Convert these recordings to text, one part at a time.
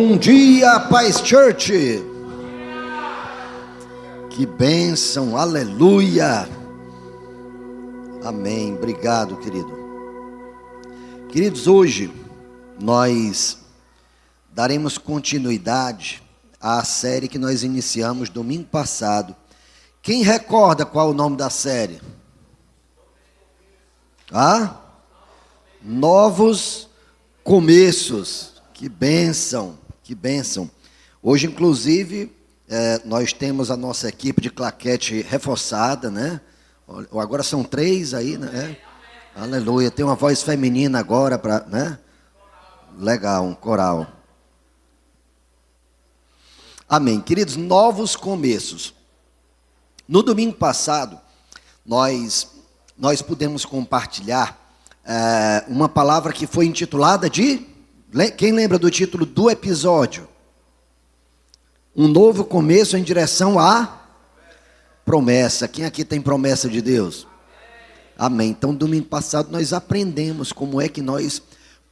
Bom dia, Paz Church. Que bênção, aleluia. Amém, obrigado, querido. Queridos, hoje nós daremos continuidade à série que nós iniciamos domingo passado. Quem recorda qual é o nome da série? Novos começos. Que bênção, que bênção. Hoje, inclusive, nós temos a nossa equipe de claquete reforçada, né? Agora são 3 aí, né? Aleluia, tem uma voz feminina agora, né? Legal, um coral. Amém. Queridos, novos começos. No domingo passado, nós pudemos compartilhar uma palavra que foi intitulada de... Quem lembra do título do episódio? Um novo começo em direção à promessa. Quem aqui tem promessa de Deus? Amém. Então, domingo passado nós aprendemos como é que nós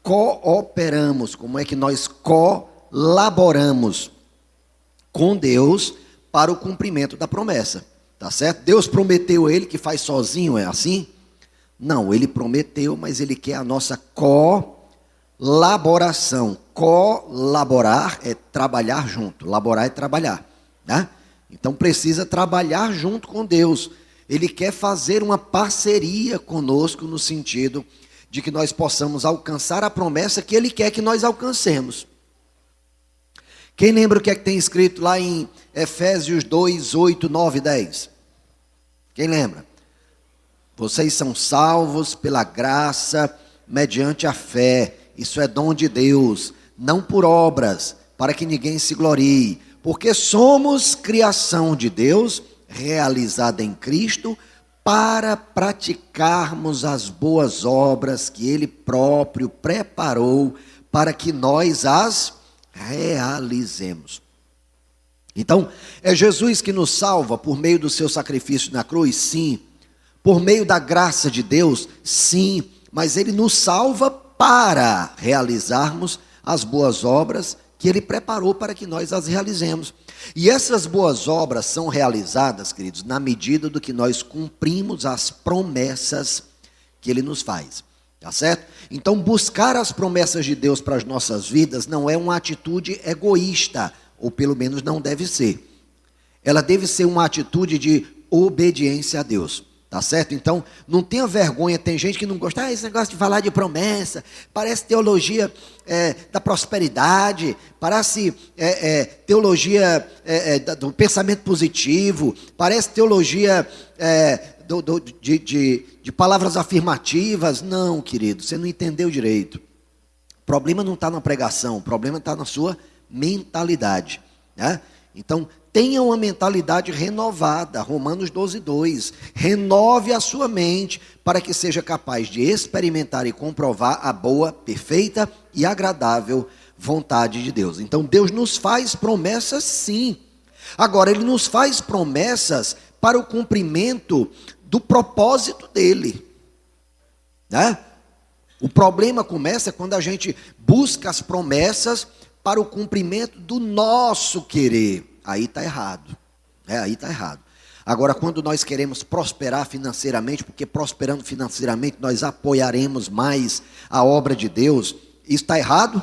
cooperamos, como é que nós colaboramos com Deus para o cumprimento da promessa. Tá certo? Deus prometeu ele que faz sozinho, é assim? Não, ele prometeu, mas ele quer a nossa colaboração. Colaborar é trabalhar junto, laborar é trabalhar, né? Então precisa trabalhar junto com Deus. Ele quer fazer uma parceria conosco no sentido de que nós possamos alcançar a promessa que ele quer que nós alcancemos. Quem lembra o que é que tem escrito lá em Efésios 2, 8, 9 e 10? Quem lembra? Vocês são salvos pela graça, mediante a fé. Isso é dom de Deus, não por obras, para que ninguém se glorie. Porque somos criação de Deus, realizada em Cristo, para praticarmos as boas obras que Ele próprio preparou para que nós as realizemos. Então, é Jesus que nos salva por meio do seu sacrifício na cruz? Sim. Por meio da graça de Deus? Sim. Mas Ele nos salva para realizarmos as boas obras que Ele preparou para que nós as realizemos. E essas boas obras são realizadas, queridos, na medida do que nós cumprimos as promessas que Ele nos faz. Tá certo? Então, buscar as promessas de Deus para as nossas vidas não é uma atitude egoísta, ou pelo menos não deve ser. Ela deve ser uma atitude de obediência a Deus. Tá certo? Então, não tenha vergonha. Tem gente que não gosta, esse negócio de falar de promessa, parece teologia da prosperidade, parece teologia do pensamento positivo, parece teologia de palavras afirmativas. Não, querido, você não entendeu direito. O problema não está na pregação, o problema está na sua mentalidade, né? Então, tenha uma mentalidade renovada. Romanos 12, 2. Renove a sua mente para que seja capaz de experimentar e comprovar a boa, perfeita e agradável vontade de Deus. Então Deus nos faz promessas, sim. Agora, Ele nos faz promessas para o cumprimento do propósito dEle, né? O problema começa quando a gente busca as promessas para o cumprimento do nosso querer. Aí está errado. Aí está errado. Agora, quando nós queremos prosperar financeiramente, porque prosperando financeiramente nós apoiaremos mais a obra de Deus, isso está errado?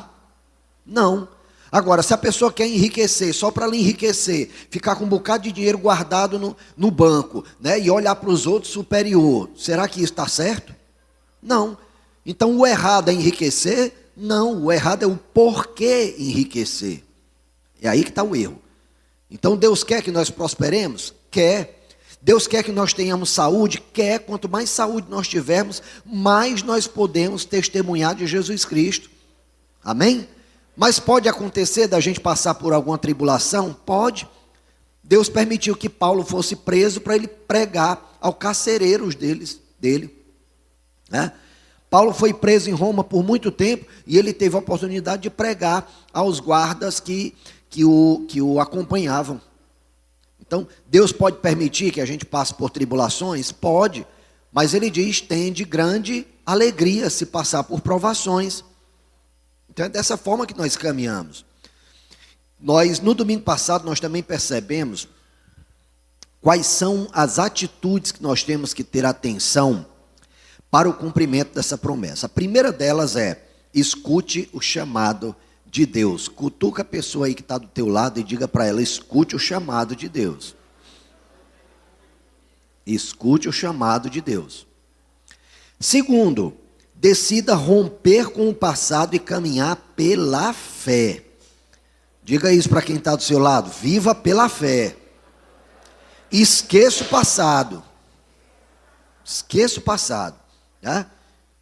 Não. Agora, se a pessoa quer enriquecer, só para ela enriquecer, ficar com um bocado de dinheiro guardado no banco, né, e olhar para os outros superior, será que isso está certo? Não. Então, o errado é enriquecer? Não. O errado é o porquê enriquecer. É aí que está o erro. Então Deus quer que nós prosperemos? Quer. Deus quer que nós tenhamos saúde? Quer. Quanto mais saúde nós tivermos, mais nós podemos testemunhar de Jesus Cristo. Amém? Mas pode acontecer da gente passar por alguma tribulação? Pode. Deus permitiu que Paulo fosse preso para ele pregar aos carcereiros dele. Né? Paulo foi preso em Roma por muito tempo e ele teve a oportunidade de pregar aos guardas que o acompanhavam. Então, Deus pode permitir que a gente passe por tribulações? Pode, mas Ele diz, tem de grande alegria se passar por provações. Então é dessa forma que nós caminhamos. No domingo passado, nós também percebemos quais são as atitudes que nós temos que ter atenção para o cumprimento dessa promessa. A primeira delas é: escute o chamado de Deus. Cutuca a pessoa aí que está do teu lado e diga para ela: escute o chamado de Deus. Escute o chamado de Deus. Segundo, decida romper com o passado e caminhar pela fé. Diga isso para quem está do seu lado: viva pela fé. Esqueça o passado. Esqueça o passado. Tá?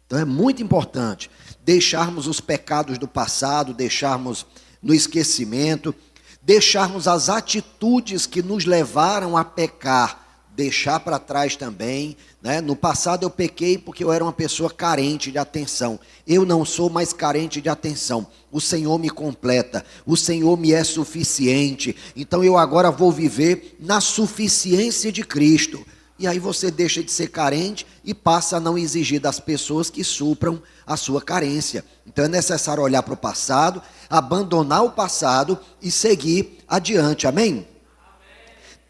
Então é muito importante deixarmos os pecados do passado, deixarmos no esquecimento, deixarmos as atitudes que nos levaram a pecar, deixar para trás também, né? No passado eu pequei porque eu era uma pessoa carente de atenção. Eu não sou mais carente de atenção. O Senhor me completa, o Senhor me é suficiente. Então eu agora vou viver na suficiência de Cristo. E aí você deixa de ser carente e passa a não exigir das pessoas que supram a sua carência. Então é necessário olhar para o passado, abandonar o passado e seguir adiante. Amém?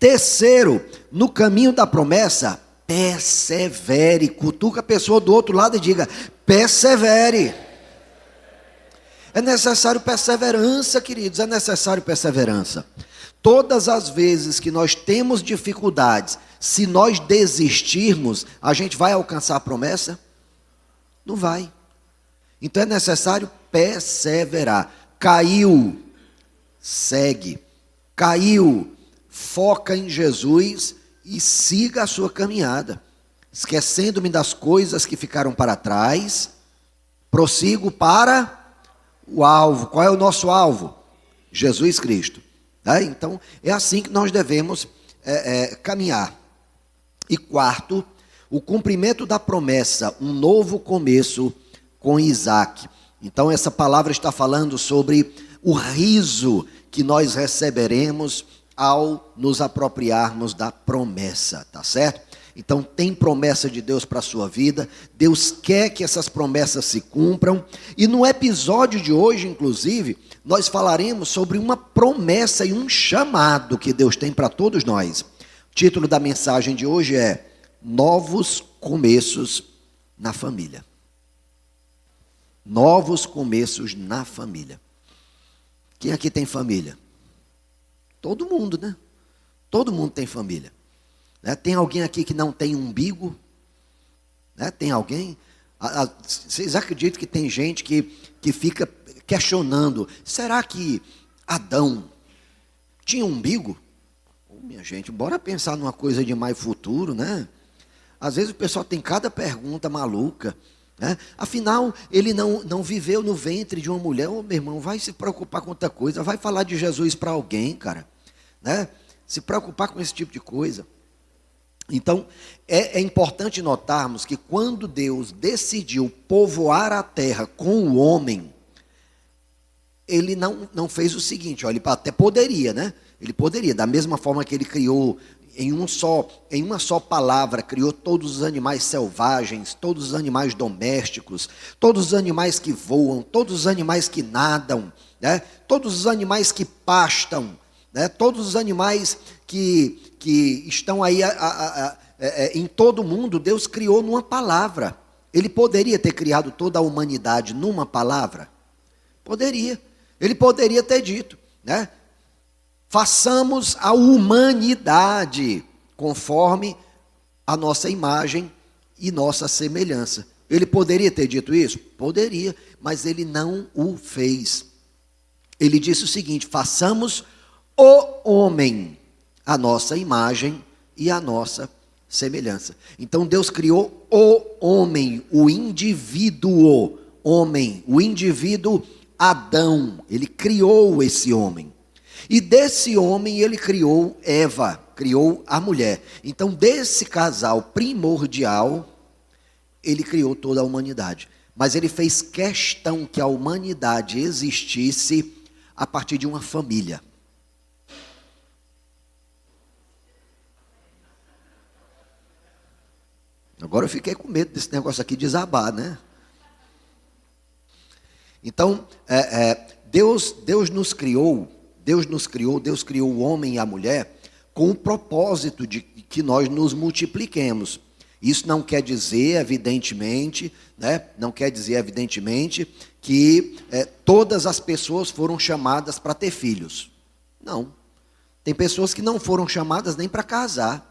Terceiro, no caminho da promessa, persevere. Cutuca a pessoa do outro lado e diga: persevere. É necessário perseverança, queridos, é necessário perseverança. Todas as vezes que nós temos dificuldades, se nós desistirmos, a gente vai alcançar a promessa? Não vai. Então é necessário perseverar. Caiu, segue. Caiu, foca em Jesus e siga a sua caminhada. Esquecendo-me das coisas que ficaram para trás, prossigo para o alvo. Qual é o nosso alvo? Jesus Cristo. Tá? Então, é assim que nós devemos caminhar. E quarto, o cumprimento da promessa, um novo começo com Isaac. Então, essa palavra está falando sobre o riso que nós receberemos ao nos apropriarmos da promessa, tá certo? Então tem promessa de Deus para a sua vida, Deus quer que essas promessas se cumpram, e no episódio de hoje, inclusive, nós falaremos sobre uma promessa e um chamado que Deus tem para todos nós. O título da mensagem de hoje é Novos Começos na Família. Novos começos na família. Quem aqui tem família? Todo mundo, né? Todo mundo tem família. Né? Tem alguém aqui que não tem umbigo? Né? Tem alguém? Vocês acreditam que tem gente que fica questionando: será que Adão tinha umbigo? Minha gente, bora pensar numa coisa de mais futuro, né? Às vezes o pessoal tem cada pergunta maluca. Né? Afinal, ele não viveu no ventre de uma mulher. Ô, meu irmão, vai se preocupar com outra coisa. Vai falar de Jesus para alguém, cara. Né? Se preocupar com esse tipo de coisa. Então, é importante notarmos que quando Deus decidiu povoar a terra com o homem, ele não fez o seguinte, ó, ele até poderia, né? Ele poderia, da mesma forma que ele criou em uma só palavra, criou todos os animais selvagens, todos os animais domésticos, todos os animais que voam, todos os animais que nadam, né? Todos os animais que pastam, né? Todos os animais que estão aí em todo o mundo. Deus criou numa palavra. Ele poderia ter criado toda a humanidade numa palavra? Poderia. Ele poderia ter dito, né? Façamos a humanidade conforme a nossa imagem e nossa semelhança. Ele poderia ter dito isso? Poderia, mas ele não o fez. Ele disse o seguinte: façamos o homem a nossa imagem e a nossa semelhança. Então Deus criou o homem, o indivíduo homem, o indivíduo Adão. Ele criou esse homem. E desse homem ele criou Eva, criou a mulher. Então desse casal primordial, ele criou toda a humanidade. Mas ele fez questão que a humanidade existisse a partir de uma família. Agora eu fiquei com medo desse negócio aqui desabar, né? Então, Deus nos criou Deus criou o homem e a mulher com o propósito de que nós nos multipliquemos. Isso não quer dizer, evidentemente, que todas as pessoas foram chamadas para ter filhos. Não. Tem pessoas que não foram chamadas nem para casar.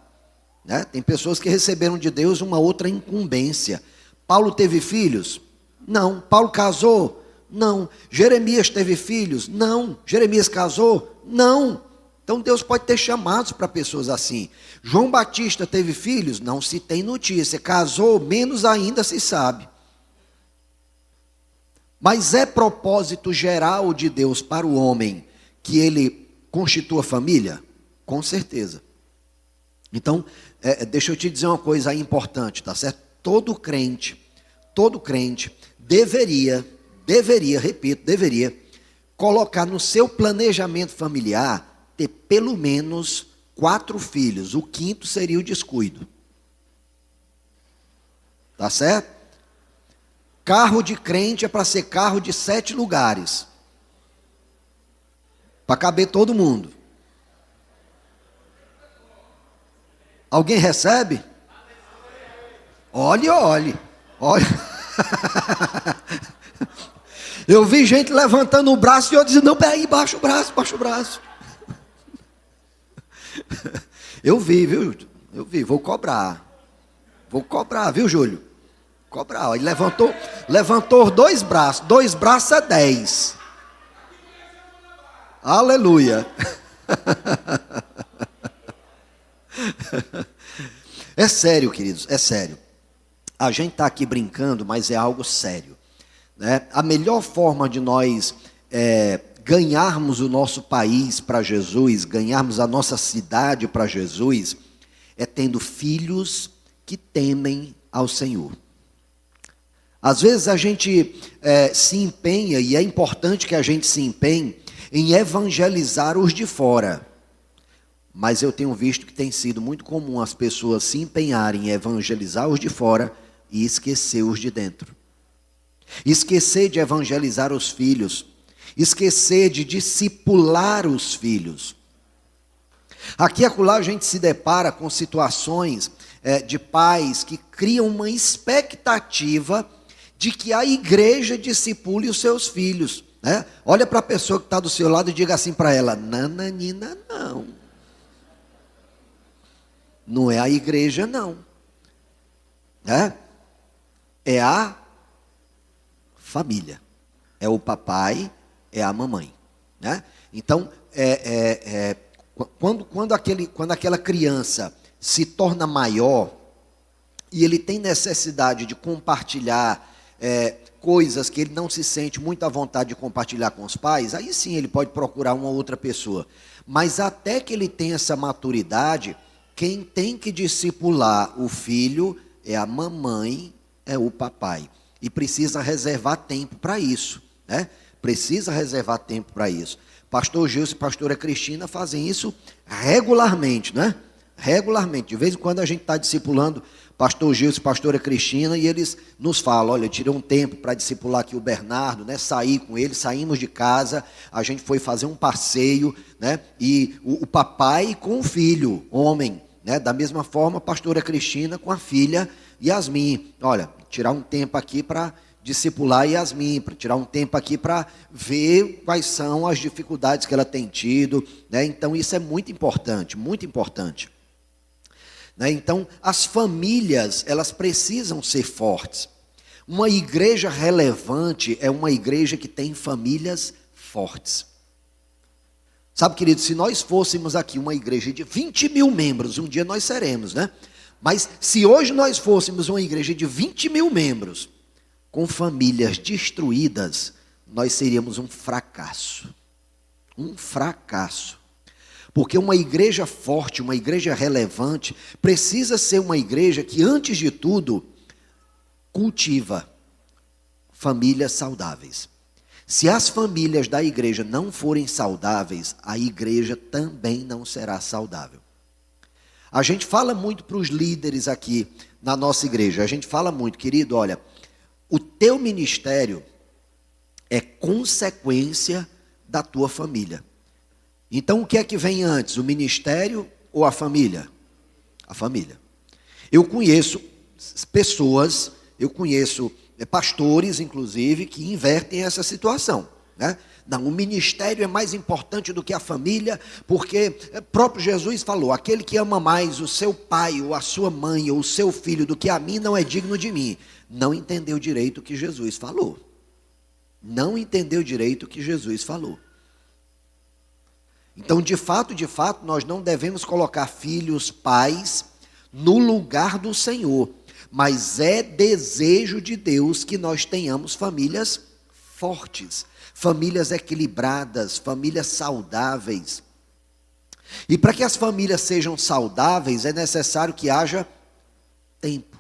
Né? Tem pessoas que receberam de Deus uma outra incumbência. Paulo teve filhos? Não. Paulo casou? Não. Jeremias teve filhos? Não. Jeremias casou? Não. Então Deus pode ter chamados para pessoas assim. João Batista teve filhos? Não se tem notícia. Casou? Menos ainda se sabe. Mas é propósito geral de Deus para o homem que ele constitua família? Com certeza. Então, deixa eu te dizer uma coisa aí importante, tá certo? Todo crente deveria, colocar no seu planejamento familiar ter pelo menos 4 filhos. O 5º seria o descuido. Tá certo? Carro de crente é para ser carro de 7 lugares. Para caber todo mundo. Alguém recebe? Olhe. Eu vi gente levantando o braço e eu dizendo, não, peraí, baixa o braço. Eu vi, viu? Vou cobrar, viu, Júlio? Cobrar, ele levantou 2 braços é 10. Aleluia. É sério, queridos, é sério. A gente está aqui brincando, mas é algo sério. Né? A melhor forma de nós ganharmos o nosso país para Jesus, ganharmos a nossa cidade para Jesus, é tendo filhos que temem ao Senhor. Às vezes a gente se empenha, e é importante que a gente se empenhe, em evangelizar os de fora. Mas eu tenho visto que tem sido muito comum as pessoas se empenharem em evangelizar os de fora e esquecer os de dentro. Esquecer de evangelizar os filhos. Esquecer de discipular os filhos. Aqui e acolá a gente se depara com situações de pais que criam uma expectativa de que a igreja discipule os seus filhos. Né? Olha para a pessoa que está do seu lado e diga assim para ela, nananina não. Não é a igreja não. É a família. É o papai, é a mamãe. Né? Então, quando aquela criança se torna maior e ele tem necessidade de compartilhar coisas que ele não se sente muito à vontade de compartilhar com os pais, aí sim ele pode procurar uma outra pessoa. Mas até que ele tenha essa maturidade, quem tem que discipular o filho é a mamãe, é o papai. E precisa reservar tempo para isso. Né? Precisa reservar tempo para isso. Pastor Gilson e pastora Cristina fazem isso regularmente, né? Regularmente. De vez em quando a gente está discipulando pastor Gilson e pastora Cristina e eles nos falam, olha, eu tirei um tempo para discipular aqui o Bernardo, né? Saí com ele, saímos de casa, a gente foi fazer um passeio, né? E o papai com o filho, homem, né? Da mesma forma, a pastora Cristina com a filha Yasmin. Olha, tirar um tempo aqui para discipular Yasmin, para tirar um tempo aqui para ver quais são as dificuldades que ela tem tido, né? Então isso é muito importante, muito importante. Né? Então as famílias, elas precisam ser fortes. Uma igreja relevante é uma igreja que tem famílias fortes. Sabe, querido, se nós fôssemos aqui uma igreja de 20 mil membros, um dia nós seremos, né? Mas se hoje nós fôssemos uma igreja de 20 mil membros, com famílias destruídas, nós seríamos um fracasso. Um fracasso. Porque uma igreja forte, uma igreja relevante, precisa ser uma igreja que, antes de tudo, cultiva famílias saudáveis. Se as famílias da igreja não forem saudáveis, a igreja também não será saudável. A gente fala muito para os líderes aqui na nossa igreja. A gente fala muito, querido, olha, o teu ministério é consequência da tua família. Então, o que é que vem antes, o ministério ou a família? A família. Eu conheço pessoas, eu conheço pastores, inclusive, que invertem essa situação, né? Não, o ministério é mais importante do que a família, porque próprio Jesus falou, aquele que ama mais o seu pai, ou a sua mãe, ou o seu filho do que a mim, não é digno de mim. Não entendeu direito o que Jesus falou. Não entendeu direito o que Jesus falou. Então, de fato, nós não devemos colocar filhos, pais, no lugar do Senhor. Mas é desejo de Deus que nós tenhamos famílias fortes, famílias equilibradas, famílias saudáveis. E para que as famílias sejam saudáveis, é necessário que haja tempo.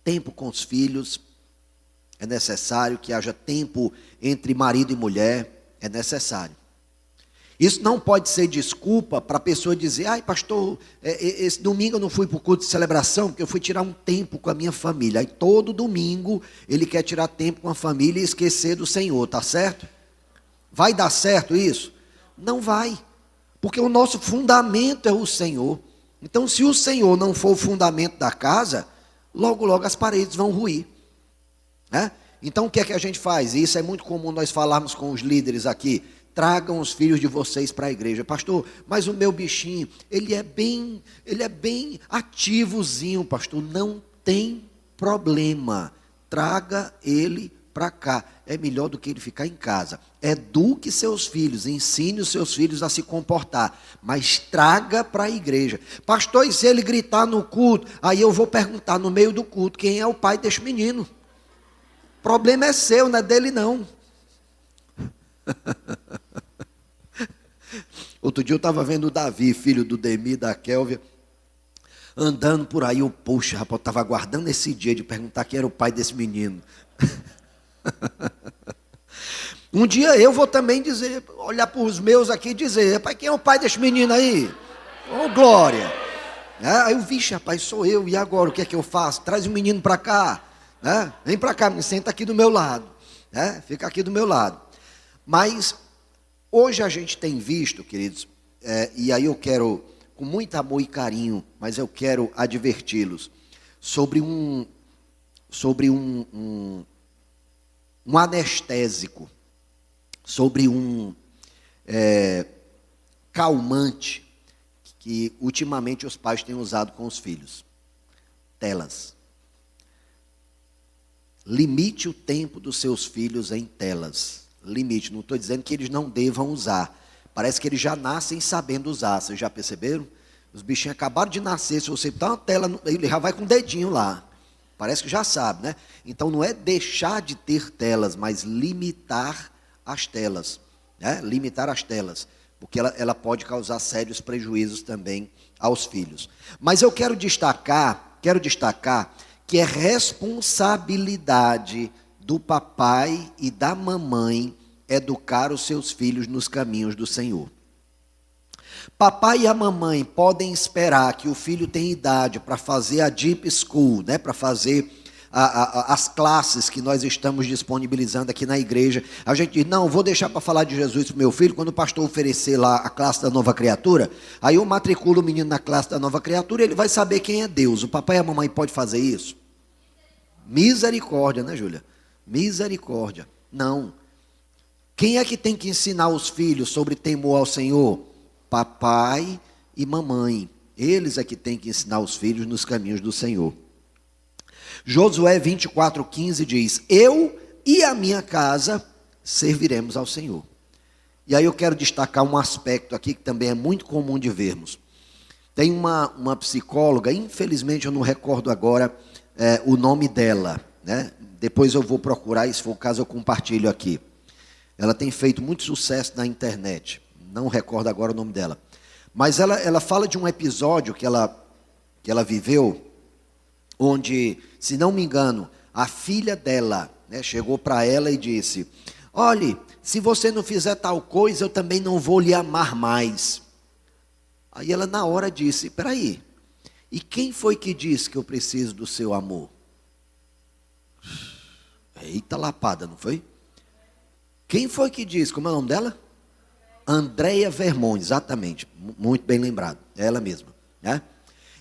Tempo com os filhos, é necessário que haja tempo entre marido e mulher, é necessário. Isso não pode ser desculpa para a pessoa dizer, ai pastor, esse domingo eu não fui para o culto de celebração, porque eu fui tirar um tempo com a minha família. Aí todo domingo ele quer tirar tempo com a família e esquecer do Senhor, tá certo? Vai dar certo isso? Não vai, porque o nosso fundamento é o Senhor. Então se o Senhor não for o fundamento da casa, logo logo as paredes vão ruir, né? Então o que é que a gente faz? E isso é muito comum nós falarmos com os líderes aqui. Tragam os filhos de vocês para a igreja. Pastor, mas o meu bichinho, ele é bem ativozinho, pastor. Não tem problema. Traga ele para cá. É melhor do que ele ficar em casa. Eduque seus filhos, ensine os seus filhos a se comportar. Mas traga para a igreja. Pastor, e se ele gritar no culto? Aí eu vou perguntar no meio do culto, quem é o pai desse menino? O problema é seu, não é dele não. Outro dia eu estava vendo o Davi, filho do Demi, da Kélvia, andando por aí. Eu, poxa, rapaz, eu estava aguardando esse dia de perguntar quem era o pai desse menino. Um dia eu vou também dizer, olhar para os meus aqui e dizer, pai, quem é o pai desse menino aí? Ô, glória! Aí eu, vixe, rapaz, sou eu, e agora o que é que eu faço? Traz o menino para cá, vem para cá, me senta aqui do meu lado, fica aqui do meu lado. Mas hoje a gente tem visto, queridos, e aí eu quero, com muito amor e carinho, mas eu quero adverti-los sobre um anestésico, sobre um calmante que ultimamente os pais têm usado com os filhos. Telas. Limite o tempo dos seus filhos em telas. Limite, não estou dizendo que eles não devam usar. Parece que eles já nascem sabendo usar, vocês já perceberam? Os bichinhos acabaram de nascer, se você botar uma tela, ele já vai com o dedinho lá. Parece que já sabe, né? Então não é deixar de ter telas, mas limitar as telas, né? Limitar as telas, porque ela pode causar sérios prejuízos também aos filhos. Mas eu quero destacar que é responsabilidade do papai e da mamãe educar os seus filhos nos caminhos do Senhor. Papai e a mamãe podem esperar que o filho tenha idade para fazer a deep school, né, para fazer as classes que nós estamos disponibilizando aqui na igreja. A gente diz, não, vou deixar para falar de Jesus para o meu filho, quando o pastor oferecer lá a classe da nova criatura, aí eu matriculo o menino na classe da nova criatura, ele vai saber quem é Deus. O papai e a mamãe podem fazer isso? Misericórdia, né, Júlia? Misericórdia. Não. Quem é que tem que ensinar os filhos sobre temor ao Senhor? Papai e mamãe. Eles é que têm que ensinar os filhos nos caminhos do Senhor. Josué 24:15 diz, eu e a minha casa serviremos ao Senhor. E aí eu quero destacar um aspecto aqui que também é muito comum de vermos. Tem uma psicóloga, infelizmente eu não recordo agora o nome dela, né? Depois eu vou procurar, e se for o caso eu compartilho aqui. Ela tem feito muito sucesso na internet, não recordo agora o nome dela. Mas ela fala de um episódio que ela viveu, onde, se não me engano, a filha dela, né, chegou para ela e disse, olhe, se você não fizer tal coisa, eu também não vou lhe amar mais. Aí ela na hora disse, peraí, e quem foi que disse que eu preciso do seu amor? Eita lapada, não foi? Quem foi que disse? Como é o nome dela? Andréia Vermont, exatamente, muito bem lembrado, é ela mesma, né?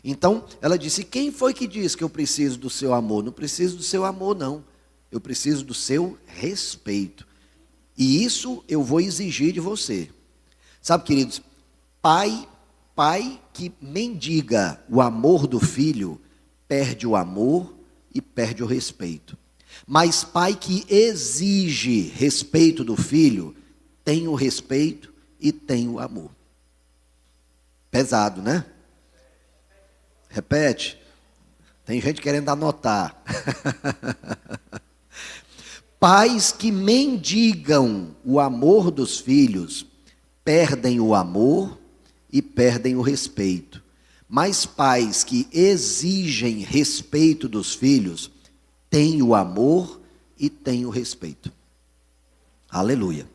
Então, ela disse: quem foi que disse que eu preciso do seu amor? Não preciso do seu amor, não. Eu preciso do seu respeito. E isso eu vou exigir de você. Sabe, queridos, pai que mendiga o amor do filho, perde o amor e perde o respeito. Mas pai que exige respeito do filho, tem o respeito e tem o amor. Pesado, né? Repete. Tem gente querendo anotar. Pais que mendigam o amor dos filhos, perdem o amor e perdem o respeito. Mas pais que exigem respeito dos filhos, têm o amor e têm o respeito. Aleluia.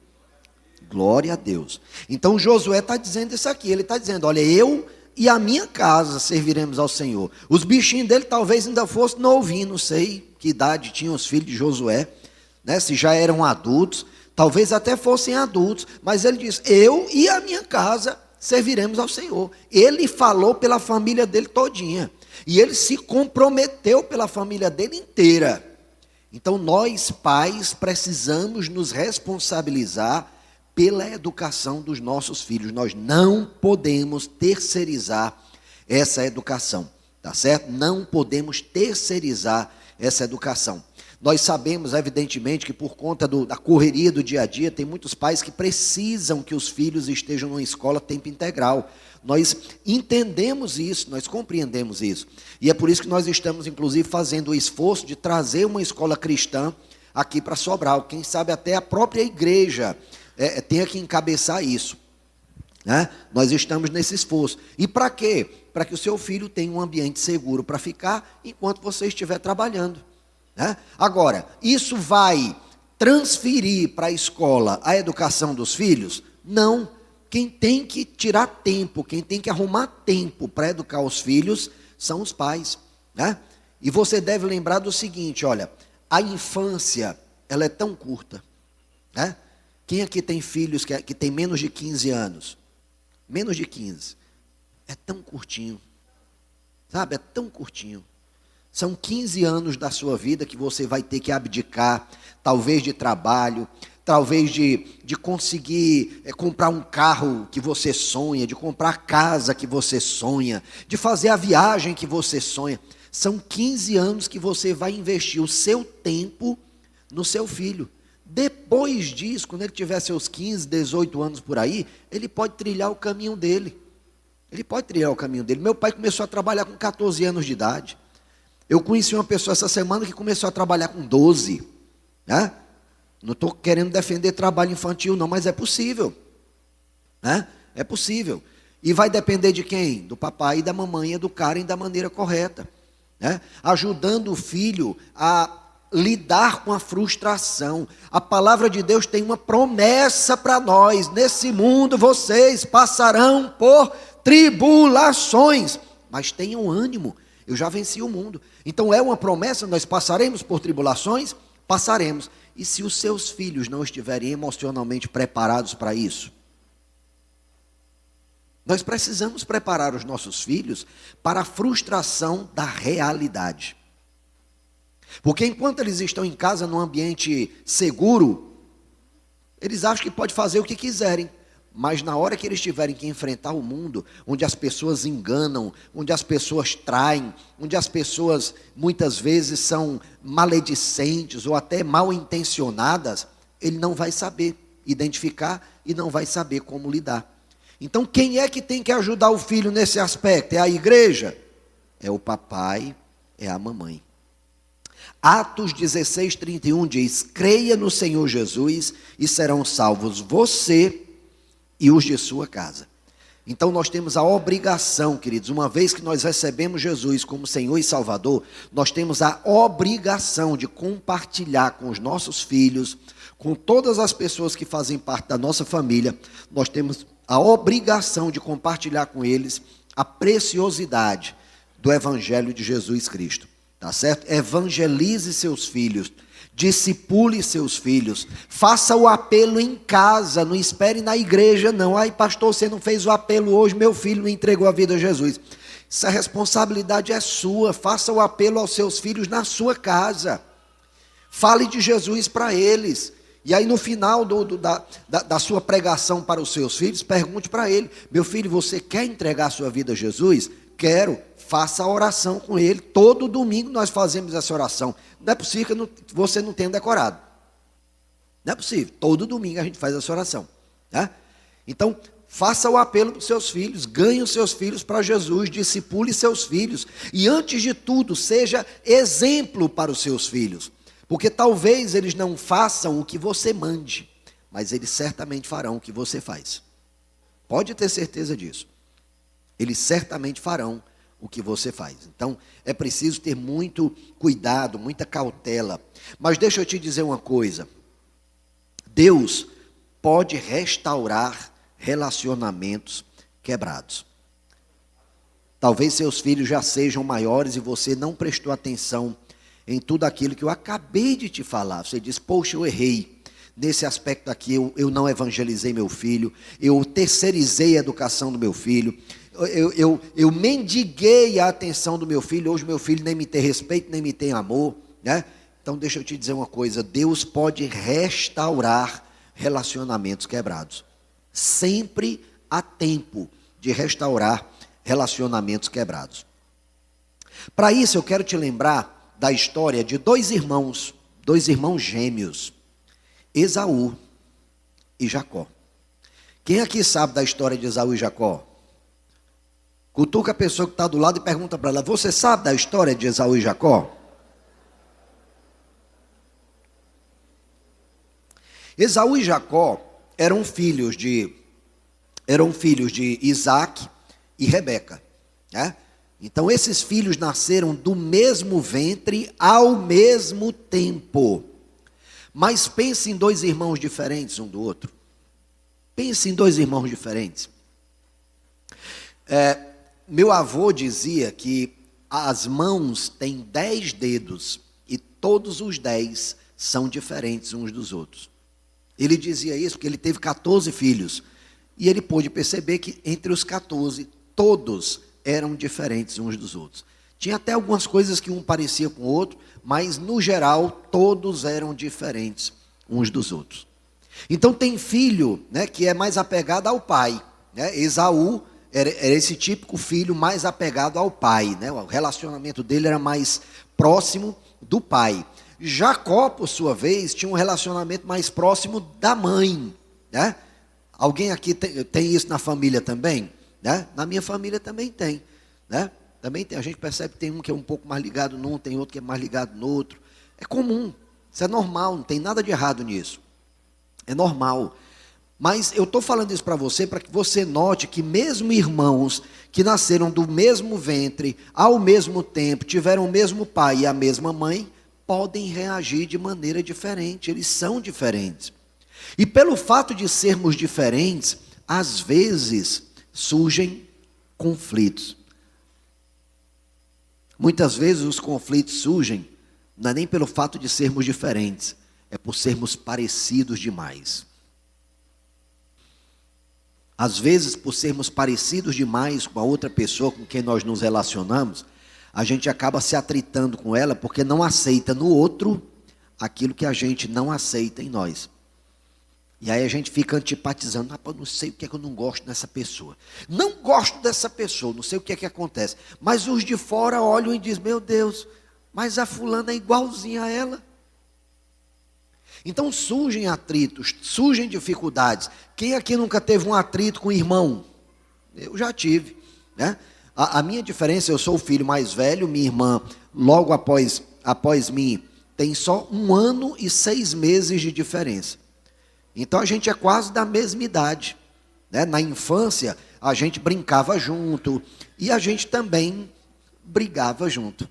Glória a Deus. Então Josué está dizendo isso aqui. Ele está dizendo: olha, eu e a minha casa serviremos ao Senhor. Os bichinhos dele talvez ainda fossem novinhos, não sei que idade tinham os filhos de Josué, né? Se já eram adultos, talvez até fossem adultos, mas ele diz: eu e a minha casa serviremos ao Senhor. Ele falou pela família dele todinha, e ele se comprometeu pela família dele inteira. Então nós pais precisamos nos responsabilizar pela educação dos nossos filhos. Nós não podemos terceirizar essa educação, tá certo? Não podemos terceirizar essa educação. Nós sabemos, evidentemente, que por conta da correria do dia a dia, tem muitos pais que precisam que os filhos estejam numa escola tempo integral. Nós entendemos isso, nós compreendemos isso. E é por isso que nós estamos, inclusive, fazendo o esforço de trazer uma escola cristã aqui para Sobral. Quem sabe até a própria igreja tenha que encabeçar isso, né? Nós estamos nesse esforço. E para quê? Para que o seu filho tenha um ambiente seguro para ficar enquanto você estiver trabalhando, né? Agora, isso vai transferir para a escola a educação dos filhos? Não. Quem tem que tirar tempo, quem tem que arrumar tempo para educar os filhos são os pais, né? E você deve lembrar do seguinte: olha, a infância, ela é tão curta, né? Quem aqui tem filhos que tem menos de 15 anos? Menos de 15. É tão curtinho. Sabe, é tão curtinho. São 15 anos da sua vida que você vai ter que abdicar, talvez de trabalho, talvez de conseguir comprar um carro que você sonha, de comprar a casa que você sonha, de fazer a viagem que você sonha. São 15 anos que você vai investir o seu tempo no seu filho. Depois disso, quando ele tiver seus 15, 18 anos por aí, ele pode trilhar o caminho dele. Ele pode trilhar o caminho dele. Meu pai começou a trabalhar com 14 anos de idade. Eu conheci uma pessoa essa semana que começou a trabalhar com 12. Né? Não estou querendo defender trabalho infantil não, mas é possível. Né? É possível. E vai depender de quem? Do papai e da mamãe educarem da maneira correta. Né? Ajudando o filho a lidar com a frustração. A palavra de Deus tem uma promessa para nós: nesse mundo vocês passarão por tribulações, mas tenham ânimo, eu já venci o mundo. Então é uma promessa: nós passaremos por tribulações? Passaremos. E se os seus filhos não estiverem emocionalmente preparados para isso? Nós precisamos preparar os nossos filhos para a frustração da realidade. Porque enquanto eles estão em casa, num ambiente seguro, eles acham que pode fazer o que quiserem. Mas na hora que eles tiverem que enfrentar o mundo, onde as pessoas enganam, onde as pessoas traem, onde as pessoas muitas vezes são maledicentes ou até mal intencionadas, ele não vai saber identificar e não vai saber como lidar. Então quem é que tem que ajudar o filho nesse aspecto? É a igreja? É o papai, é a mamãe. Atos 16, 31 diz: creia no Senhor Jesus e serão salvos você e os de sua casa. Então nós temos a obrigação, queridos, uma vez que nós recebemos Jesus como Senhor e Salvador, nós temos a obrigação de compartilhar com os nossos filhos, com todas as pessoas que fazem parte da nossa família. Nós temos a obrigação de compartilhar com eles a preciosidade do Evangelho de Jesus Cristo. Tá certo? Evangelize seus filhos. Discipule seus filhos, faça o apelo em casa, não espere na igreja não. Ai pastor, você não fez o apelo hoje, meu filho não entregou a vida a Jesus. Essa responsabilidade é sua, faça o apelo aos seus filhos na sua casa. Fale de Jesus para eles. E aí no final da sua pregação para os seus filhos, pergunte para ele: meu filho, você quer entregar a sua vida a Jesus? Quero. Faça a oração com ele. Todo domingo nós fazemos essa oração. Não é possível que você não tenha decorado. Não é possível. Todo domingo a gente faz essa oração. Tá? Então, faça o apelo para os seus filhos. Ganhe os seus filhos para Jesus. Discipule seus filhos. E antes de tudo, seja exemplo para os seus filhos. Porque talvez eles não façam o que você mande, mas eles certamente farão o que você faz. Pode ter certeza disso. Eles certamente farão o que você faz. Então, é preciso ter muito cuidado, muita cautela. Mas deixa eu te dizer uma coisa. Deus pode restaurar relacionamentos quebrados. Talvez seus filhos já sejam maiores e você não prestou atenção em tudo aquilo que eu acabei de te falar. Você diz: poxa, eu errei. Nesse aspecto aqui, eu não evangelizei meu filho, eu terceirizei a educação do meu filho, eu mendiguei a atenção do meu filho, hoje meu filho nem me tem respeito, nem me tem amor, né? Então deixa eu te dizer uma coisa, Deus pode restaurar relacionamentos quebrados. Sempre há tempo de restaurar relacionamentos quebrados. Para isso eu quero te lembrar da história de dois irmãos gêmeos, Esaú e Jacó. Quem aqui sabe da história de Esaú e Jacó? Cutuca a pessoa que está do lado e pergunta para ela: você sabe da história de Esaú e Jacó? Esaú e Jacó eram filhos de Isaac e Rebeca, né? Então esses filhos nasceram do mesmo ventre ao mesmo tempo. Mas pense em dois irmãos diferentes um do outro. Pense em dois irmãos diferentes. Meu avô dizia que as mãos têm 10 dedos e todos os 10 são diferentes uns dos outros. Ele dizia isso porque ele teve 14 filhos. E ele pôde perceber que entre os 14, todos eram diferentes uns dos outros. Tinha até algumas coisas que um parecia com o outro, mas no geral todos eram diferentes uns dos outros. Então tem filho, né, que é mais apegado ao pai, né? Esaú era esse típico filho mais apegado ao pai, né? O relacionamento dele era mais próximo do pai. Jacó, por sua vez, tinha um relacionamento mais próximo da mãe, né? Alguém aqui tem isso na família também? Né? Na minha família também tem, né? Também tem, a gente percebe que tem um que é um pouco mais ligado num, tem outro que é mais ligado no outro. É comum, isso é normal, não tem nada de errado nisso. É normal. Mas eu estou falando isso para você, para que você note que mesmo irmãos que nasceram do mesmo ventre, ao mesmo tempo, tiveram o mesmo pai e a mesma mãe, podem reagir de maneira diferente, eles são diferentes. E pelo fato de sermos diferentes, às vezes surgem conflitos. Muitas vezes os conflitos surgem, não é nem pelo fato de sermos diferentes, é por sermos parecidos demais. Às vezes, por sermos parecidos demais com a outra pessoa com quem nós nos relacionamos, a gente acaba se atritando com ela porque não aceita no outro aquilo que a gente não aceita em nós. E aí a gente fica antipatizando: rapaz, não sei o que é que eu não gosto dessa pessoa. Não gosto dessa pessoa, não sei o que é que acontece. Mas os de fora olham e dizem: meu Deus, mas a fulana é igualzinha a ela. Então surgem atritos, surgem dificuldades. Quem aqui nunca teve um atrito com o irmão? Eu já tive, né? A minha diferença, eu sou o filho mais velho, minha irmã, logo após mim, tem só 1 ano e 6 meses de diferença. Então a gente é quase da mesma idade, né? Na infância a gente brincava junto e a gente também brigava junto.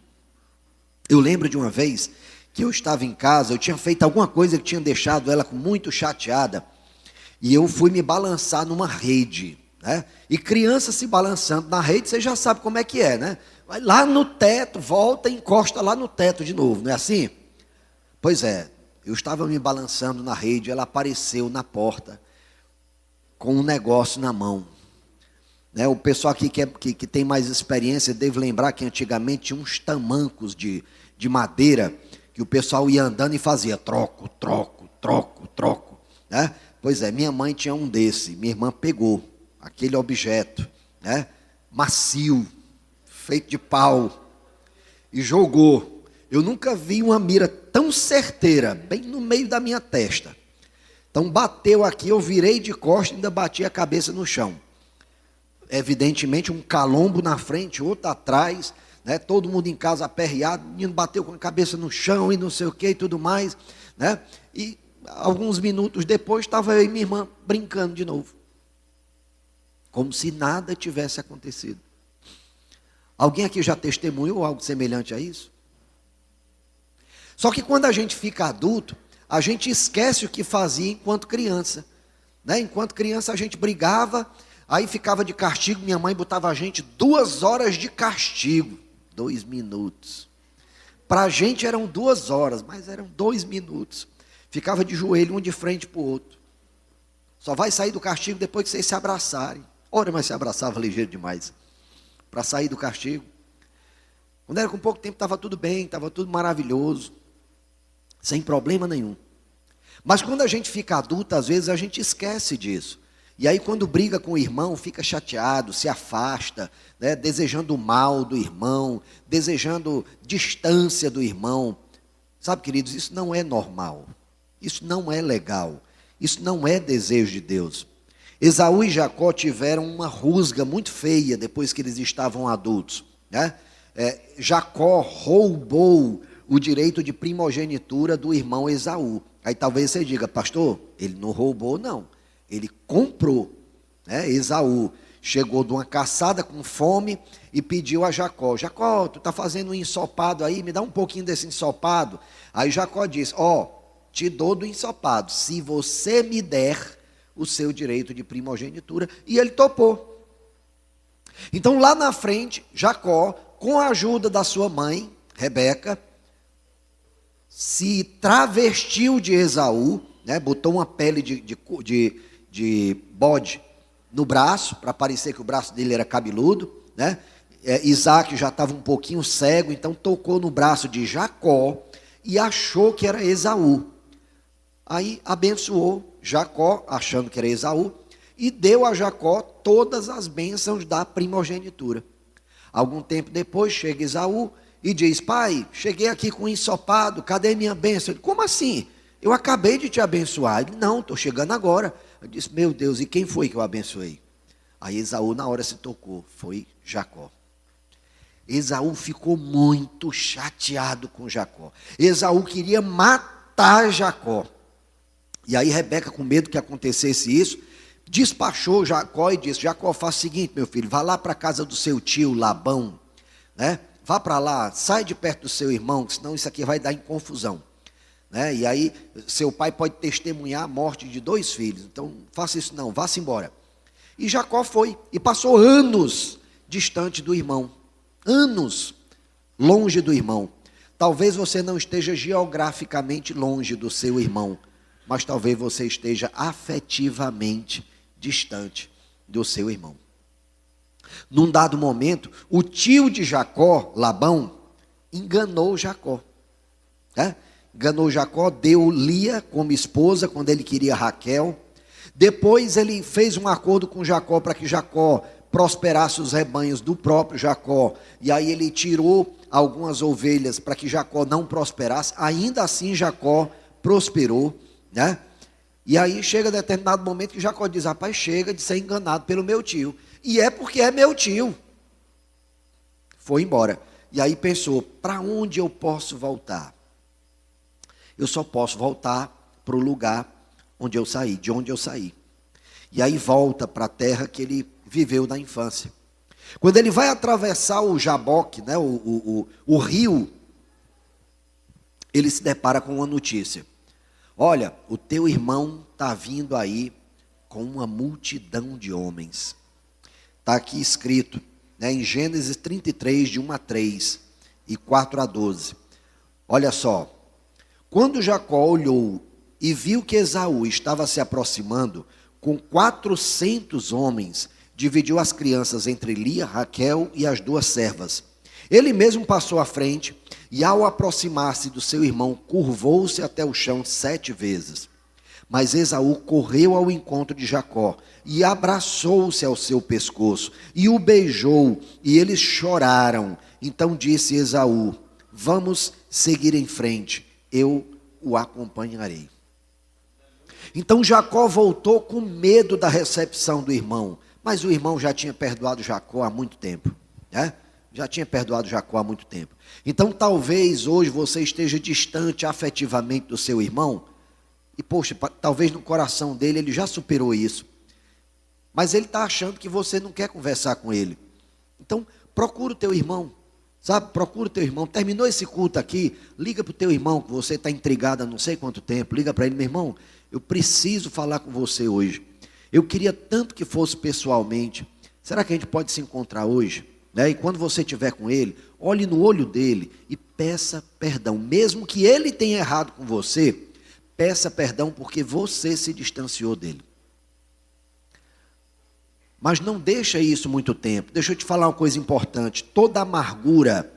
Eu lembro de uma vez que eu estava em casa, eu tinha feito alguma coisa que tinha deixado ela muito chateada, e eu fui me balançar numa rede, né? E criança se balançando na rede, você já sabe como é que é, né? Vai lá no teto, volta e encosta lá no teto de novo, não é assim? Pois é, eu estava me balançando na rede, ela apareceu na porta com um negócio na mão. Né, o pessoal aqui que tem mais experiência deve lembrar que antigamente tinha uns tamancos de madeira que o pessoal ia andando e fazia troco, troco, troco, troco. Né? Pois é, minha mãe tinha um desse, minha irmã pegou aquele objeto, né, macio, feito de pau, e jogou. Eu nunca vi uma mira tão certeira, bem no meio da minha testa. Então bateu aqui, eu virei de costas e ainda bati a cabeça no chão. Evidentemente um calombo na frente, outro atrás, né? Todo mundo em casa aperreado, o menino bateu com a cabeça no chão e não sei o que e tudo mais. Né? E alguns minutos depois estava eu e minha irmã brincando de novo. Como se nada tivesse acontecido. Alguém aqui já testemunhou algo semelhante a isso? Só que quando a gente fica adulto, a gente esquece o que fazia enquanto criança. Né? Enquanto criança a gente brigava, aí ficava de castigo, minha mãe botava a gente 2 horas de castigo. 2 minutos. Para a gente eram 2 horas, mas eram 2 minutos. Ficava de joelho, um de frente para o outro. Só vai sair do castigo depois que vocês se abraçarem. Ora, mas se abraçava ligeiro demais. Para sair do castigo. Quando era com pouco tempo, estava tudo bem, estava tudo maravilhoso. Sem problema nenhum. Mas quando a gente fica adulto, às vezes a gente esquece disso. E aí quando briga com o irmão, fica chateado, se afasta, né, desejando o mal do irmão, desejando distância do irmão. Sabe, queridos, isso não é normal. Isso não é legal. Isso não é desejo de Deus. Esaú e Jacó tiveram uma rusga muito feia depois que eles estavam adultos. Né? Jacó roubou o direito de primogenitura do irmão Esaú. Aí talvez você diga, pastor, ele não roubou não, ele comprou. Né? Esaú chegou de uma caçada com fome e pediu a Jacó, Jacó, tu está fazendo um ensopado aí, me dá um pouquinho desse ensopado. Aí Jacó disse, te dou do ensopado, se você me der o seu direito de primogenitura. E ele topou. Então lá na frente, Jacó, com a ajuda da sua mãe, Rebeca, se travestiu de Esaú, né, botou uma pele de bode no braço, para parecer que o braço dele era cabeludo, né? Isaac já estava um pouquinho cego, então tocou no braço de Jacó e achou que era Esaú. Aí abençoou Jacó, achando que era Esaú, e deu a Jacó todas as bênçãos da primogenitura. Algum tempo depois chega Esaú e diz, pai, cheguei aqui com um ensopado, cadê minha bênção? Ele, como assim? Eu acabei de te abençoar. Ele, não, estou chegando agora. Eu disse, meu Deus, e quem foi que eu abençoei? Aí Esaú na hora se tocou, foi Jacó. Esaú ficou muito chateado com Jacó. Esaú queria matar Jacó. E aí Rebeca, com medo que acontecesse isso, despachou Jacó e disse, Jacó, faça o seguinte, meu filho, vá lá para a casa do seu tio Labão, né? Vá para lá, sai de perto do seu irmão, senão isso aqui vai dar em confusão. Né? E aí, seu pai pode testemunhar a morte de 2 filhos. Então, faça isso não, vá-se embora. E Jacó foi, e passou anos distante do irmão. Anos longe do irmão. Talvez você não esteja geograficamente longe do seu irmão, mas talvez você esteja afetivamente distante do seu irmão. Num dado momento, o tio de Jacó, Labão, enganou Jacó. Né? Enganou Jacó, deu Lia como esposa quando ele queria Raquel. Depois ele fez um acordo com Jacó para que Jacó prosperasse os rebanhos do próprio Jacó. E aí ele tirou algumas ovelhas para que Jacó não prosperasse. Ainda assim Jacó prosperou. Né? E aí chega determinado momento que Jacó diz, rapaz, chega de ser enganado pelo meu tio. E é porque é meu tio. Foi embora. E aí pensou, para onde eu posso voltar? Eu só posso voltar para o lugar onde eu saí, de onde eu saí. E aí volta para a terra que ele viveu na infância. Quando ele vai atravessar o Jaboque, né, o rio, ele se depara com uma notícia. Olha, o teu irmão está vindo aí com uma multidão de homens. Está aqui escrito, né, em Gênesis 33, de 1 a 3 e 4 a 12. Olha só. Quando Jacó olhou e viu que Esaú estava se aproximando com 400 homens, dividiu as crianças entre Lia, Raquel e as 2 servas. Ele mesmo passou à frente e, ao aproximar-se do seu irmão, curvou-se até o chão 7 vezes. Mas Esaú correu ao encontro de Jacó e abraçou-se ao seu pescoço e o beijou, e eles choraram. Então disse Esaú: vamos seguir em frente, eu o acompanharei. Então Jacó voltou com medo da recepção do irmão, mas o irmão já tinha perdoado Jacó há muito tempo, né? Já tinha perdoado Jacó há muito tempo. Então talvez hoje você esteja distante afetivamente do seu irmão, e poxa, talvez no coração dele ele já superou isso, mas ele está achando que você não quer conversar com ele. Então procura o teu irmão, sabe? Procura o teu irmão. Terminou esse culto aqui, liga para o teu irmão, que você está intrigado há não sei quanto tempo. Liga para ele: meu irmão, eu preciso falar com você hoje. Eu queria tanto que fosse pessoalmente. Será que a gente pode se encontrar hoje? E quando você estiver com ele, olhe no olho dele e peça perdão. Mesmo que ele tenha errado com você, peça perdão porque você se distanciou dele. Mas não deixa isso muito tempo. Deixa eu te falar uma coisa importante. Toda amargura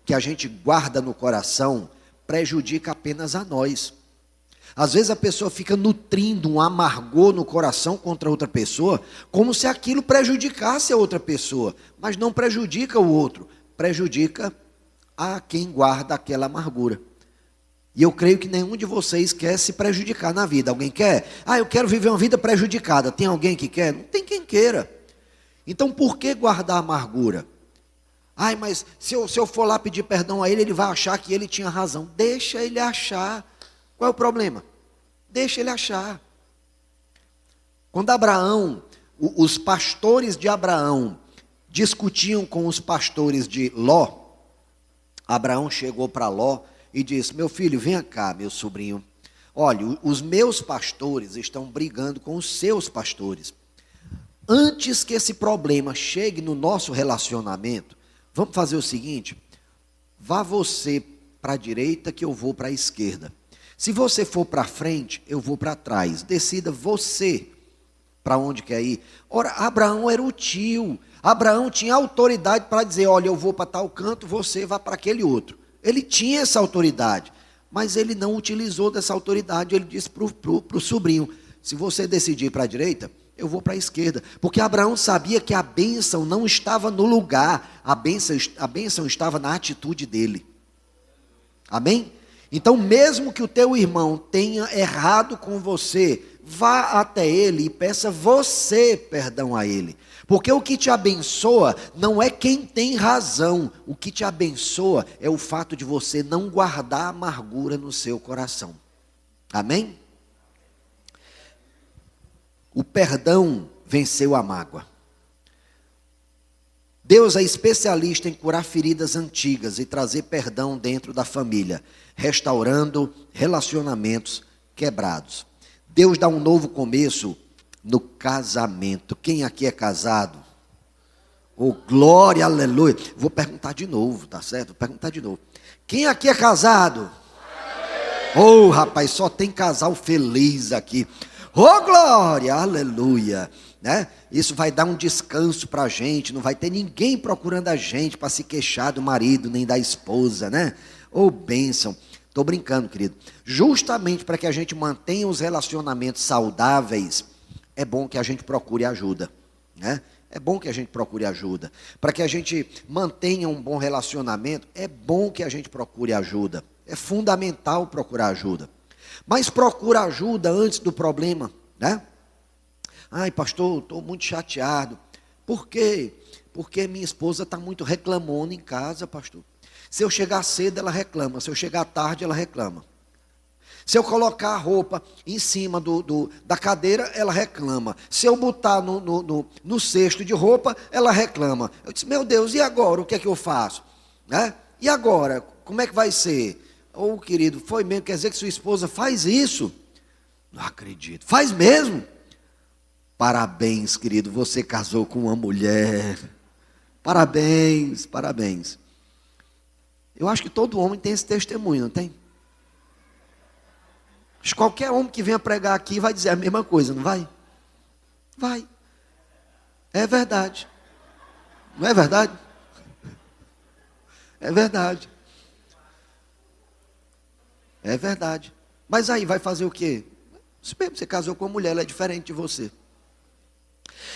que a gente guarda no coração prejudica apenas a nós. Às vezes a pessoa fica nutrindo um amargor no coração contra outra pessoa, como se aquilo prejudicasse a outra pessoa, mas não prejudica o outro, prejudica a quem guarda aquela amargura. E eu creio que nenhum de vocês quer se prejudicar na vida. Alguém quer? Eu quero viver uma vida prejudicada. Tem alguém que quer? Não tem quem queira. Então por que guardar amargura? Mas se eu for lá pedir perdão a ele, ele vai achar que ele tinha razão. Deixa ele achar. Qual é o problema? Deixa ele achar. Quando Abraão, os pastores de Abraão discutiam com os pastores de Ló, Abraão chegou para Ló e disse: meu filho, vem cá, meu sobrinho. Olha, os meus pastores estão brigando com os seus pastores. Antes que esse problema chegue no nosso relacionamento, vamos fazer o seguinte: vá você para a direita que eu vou para a esquerda. Se você for para frente, eu vou para trás. Decida você para onde quer ir. Ora, Abraão era o tio. Abraão tinha autoridade para dizer: olha, eu vou para tal canto, você vai para aquele outro. Ele tinha essa autoridade, mas ele não utilizou dessa autoridade. Ele disse para o sobrinho: se você decidir para a direita, eu vou para a esquerda. Porque Abraão sabia que a bênção não estava no lugar, a bênção estava na atitude dele. Amém? Então, mesmo que o teu irmão tenha errado com você, vá até ele e peça você perdão a ele. Porque o que te abençoa não é quem tem razão. O que te abençoa é o fato de você não guardar amargura no seu coração. Amém? O perdão venceu a mágoa. Deus é especialista em curar feridas antigas e trazer perdão dentro da família, restaurando relacionamentos quebrados. Deus dá um novo começo no casamento. Quem aqui é casado? Oh, glória, aleluia. Vou perguntar de novo, tá certo? Vou perguntar de novo. Quem aqui é casado? Oh, rapaz, só tem casal feliz aqui. Oh, glória, aleluia. Né? Isso vai dar um descanso para a gente. Não vai ter ninguém procurando a gente para se queixar do marido nem da esposa, né? Oh, bênção. Estou brincando, querido. Justamente para que a gente mantenha os relacionamentos saudáveis, é bom que a gente procure ajuda, né? É bom que a gente procure ajuda. Para que a gente mantenha um bom relacionamento, é bom que a gente procure ajuda. É fundamental procurar ajuda. Mas procura ajuda antes do problema, né? Pastor, estou muito chateado. Por quê? Porque minha esposa está muito reclamona em casa, pastor. Se eu chegar cedo, ela reclama. Se eu chegar tarde, ela reclama. Se eu colocar a roupa em cima da cadeira, ela reclama. Se eu botar no cesto de roupa, ela reclama. Eu disse: meu Deus, e agora? O que é que eu faço? Né? E agora? Como é que vai ser? Oh, querido, foi mesmo? Quer dizer que sua esposa faz isso? Não acredito. Faz mesmo? Parabéns, querido, você casou com uma mulher. Parabéns, parabéns. Eu acho que todo homem tem esse testemunho, não tem? Qualquer homem que venha pregar aqui vai dizer a mesma coisa, não vai? Vai. É verdade. Não é verdade? É verdade. É verdade. Mas aí vai fazer o quê? Você casou com uma mulher, ela é diferente de você.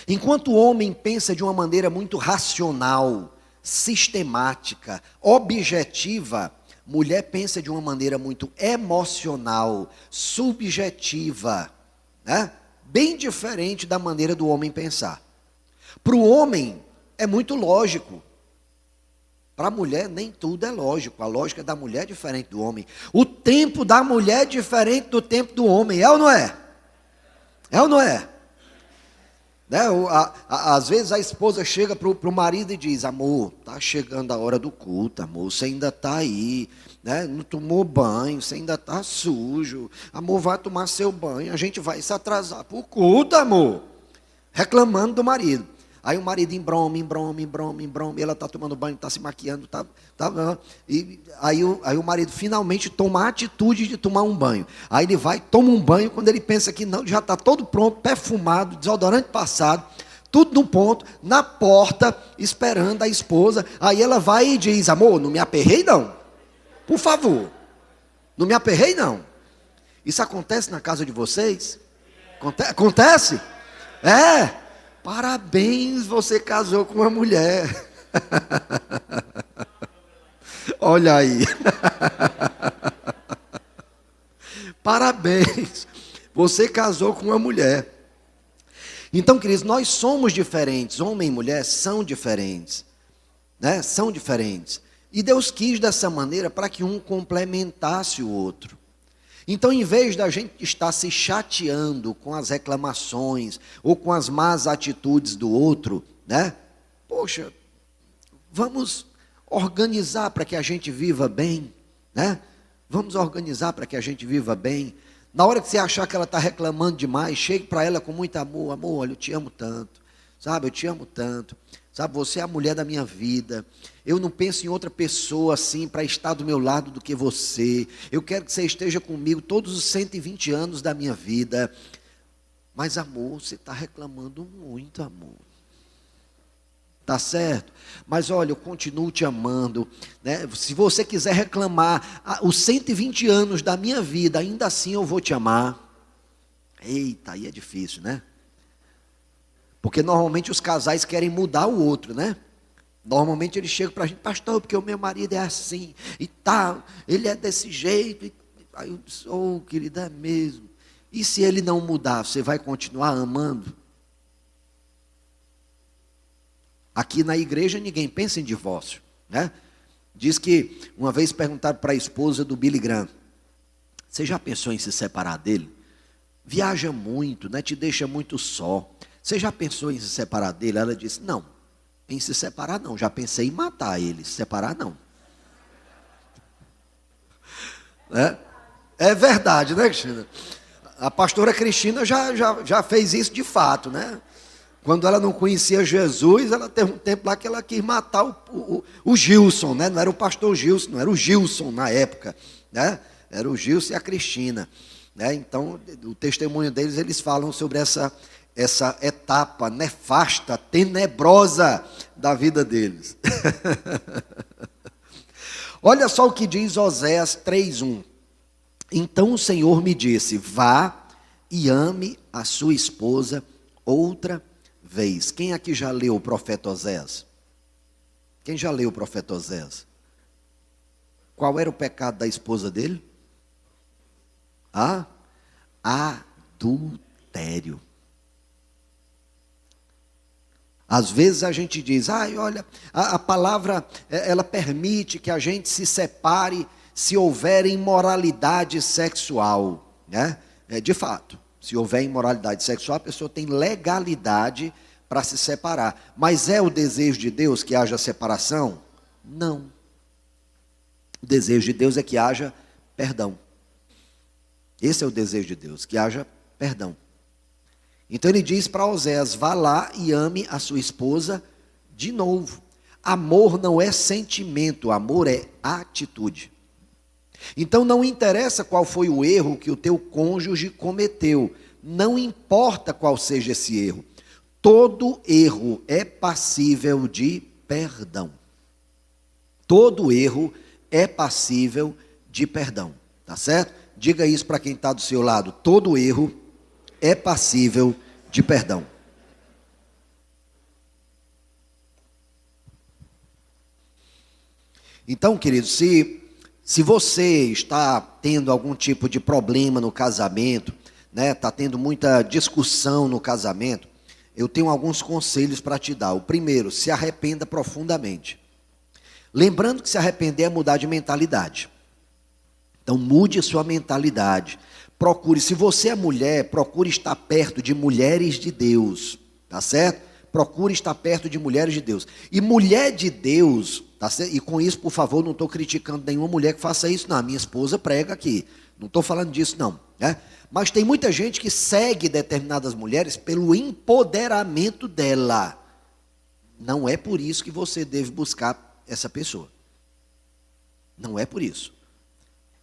Enquanto o homem pensa de uma maneira muito racional, sistemática, objetiva, mulher pensa de uma maneira muito emocional, subjetiva, né? Bem diferente da maneira do homem pensar. Para o homem é muito lógico. Para a mulher nem tudo é lógico. A lógica da mulher é diferente do homem. O tempo da mulher é diferente do tempo do homem. É ou não é? É ou não é? Né? Às vezes a esposa chega para o marido e diz: amor, está chegando a hora do culto, amor, você ainda está aí, né? Não tomou banho, você ainda está sujo, amor, vai tomar seu banho, a gente vai se atrasar para o culto, amor, reclamando do marido. Aí o marido embrome, ela está tomando banho, está se maquiando, e aí o marido finalmente toma a atitude de tomar um banho. Aí ele vai, toma um banho, quando ele pensa que não, já está todo pronto, perfumado, desodorante passado, tudo no ponto, na porta, esperando a esposa. Aí ela vai e diz: amor, não me aperrei não, por favor, não me aperrei não. Isso acontece na casa de vocês? Acontece? É. Parabéns, você casou com uma mulher. Olha aí. Parabéns, você casou com uma mulher. Então, queridos, nós somos diferentes. Homem e mulher são diferentes, né? São diferentes. E Deus quis dessa maneira para que um complementasse o outro. Então, em vez da gente estar se chateando com as reclamações ou com as más atitudes do outro, né? Poxa, vamos organizar para que a gente viva bem, né? Vamos organizar para que a gente viva bem. Na hora que você achar que ela está reclamando demais, chegue para ela com muito amor. Amor, olha, eu te amo tanto, sabe? Eu te amo tanto. Sabe, você é a mulher da minha vida. Eu não penso em outra pessoa assim para estar do meu lado do que você. Eu quero que você esteja comigo todos os 120 anos da minha vida. Mas amor, você está reclamando muito, amor. Tá certo? Mas olha, eu continuo te amando, né? Se você quiser reclamar os 120 anos da minha vida, ainda assim eu vou te amar. Eita, aí é difícil, né? Porque normalmente os casais querem mudar o outro, né? Normalmente eles chegam para a gente: pastor, porque o meu marido é assim e tal, ele é desse jeito. Aí eu disse: oh, querida, é mesmo. E se ele não mudar, você vai continuar amando? Aqui na igreja ninguém pensa em divórcio, né? Diz que uma vez perguntaram para a esposa do Billy Graham: você já pensou em se separar dele? Viaja muito, né? Te deixa muito só. Você já pensou em se separar dele? Ela disse: não, em se separar não, já pensei em matar ele, se separar não. É verdade, né, Cristina? A pastora Cristina já fez isso de fato, né? Quando ela não conhecia Jesus, ela teve um tempo lá que ela quis matar o Gilson, né? Não era o pastor Gilson, não era o Gilson na época, né? Era o Gilson e a Cristina, né? Então, o testemunho deles, eles falam sobre essa etapa nefasta, tenebrosa da vida deles. Olha só o que diz Oséias 3:1. Então o Senhor me disse: vá e ame a sua esposa outra vez. Quem aqui já leu o profeta Oséias? Quem já leu o profeta Oséias? Qual era o pecado da esposa dele? Adultério. Às vezes a gente diz: olha, a palavra, ela permite que a gente se separe se houver imoralidade sexual, né? De fato, se houver imoralidade sexual, a pessoa tem legalidade para se separar. Mas é o desejo de Deus que haja separação? Não. O desejo de Deus é que haja perdão. Esse é o desejo de Deus, que haja perdão. Então ele diz para Oséias: vá lá e ame a sua esposa de novo. Amor não é sentimento, amor é atitude. Então não interessa qual foi o erro que o teu cônjuge cometeu, não importa qual seja esse erro. Todo erro é passível de perdão. Todo erro é passível de perdão, tá certo? Diga isso para quem está do seu lado. Todo erro é passível de perdão. Então, querido, se você está tendo algum tipo de problema no casamento, né, está tendo muita discussão no casamento, eu tenho alguns conselhos para te dar. O primeiro, se arrependa profundamente. Lembrando que se arrepender é mudar de mentalidade. Então mude a sua mentalidade. Procure, se você é mulher, procure estar perto de mulheres de Deus, tá certo? Procure estar perto de mulheres de Deus. E mulher de Deus, tá certo? E com isso, por favor, não estou criticando nenhuma mulher que faça isso, não. A minha esposa prega aqui. Não estou falando disso, não, né? Mas tem muita gente que segue determinadas mulheres pelo empoderamento dela. Não é por isso que você deve buscar essa pessoa. Não é por isso.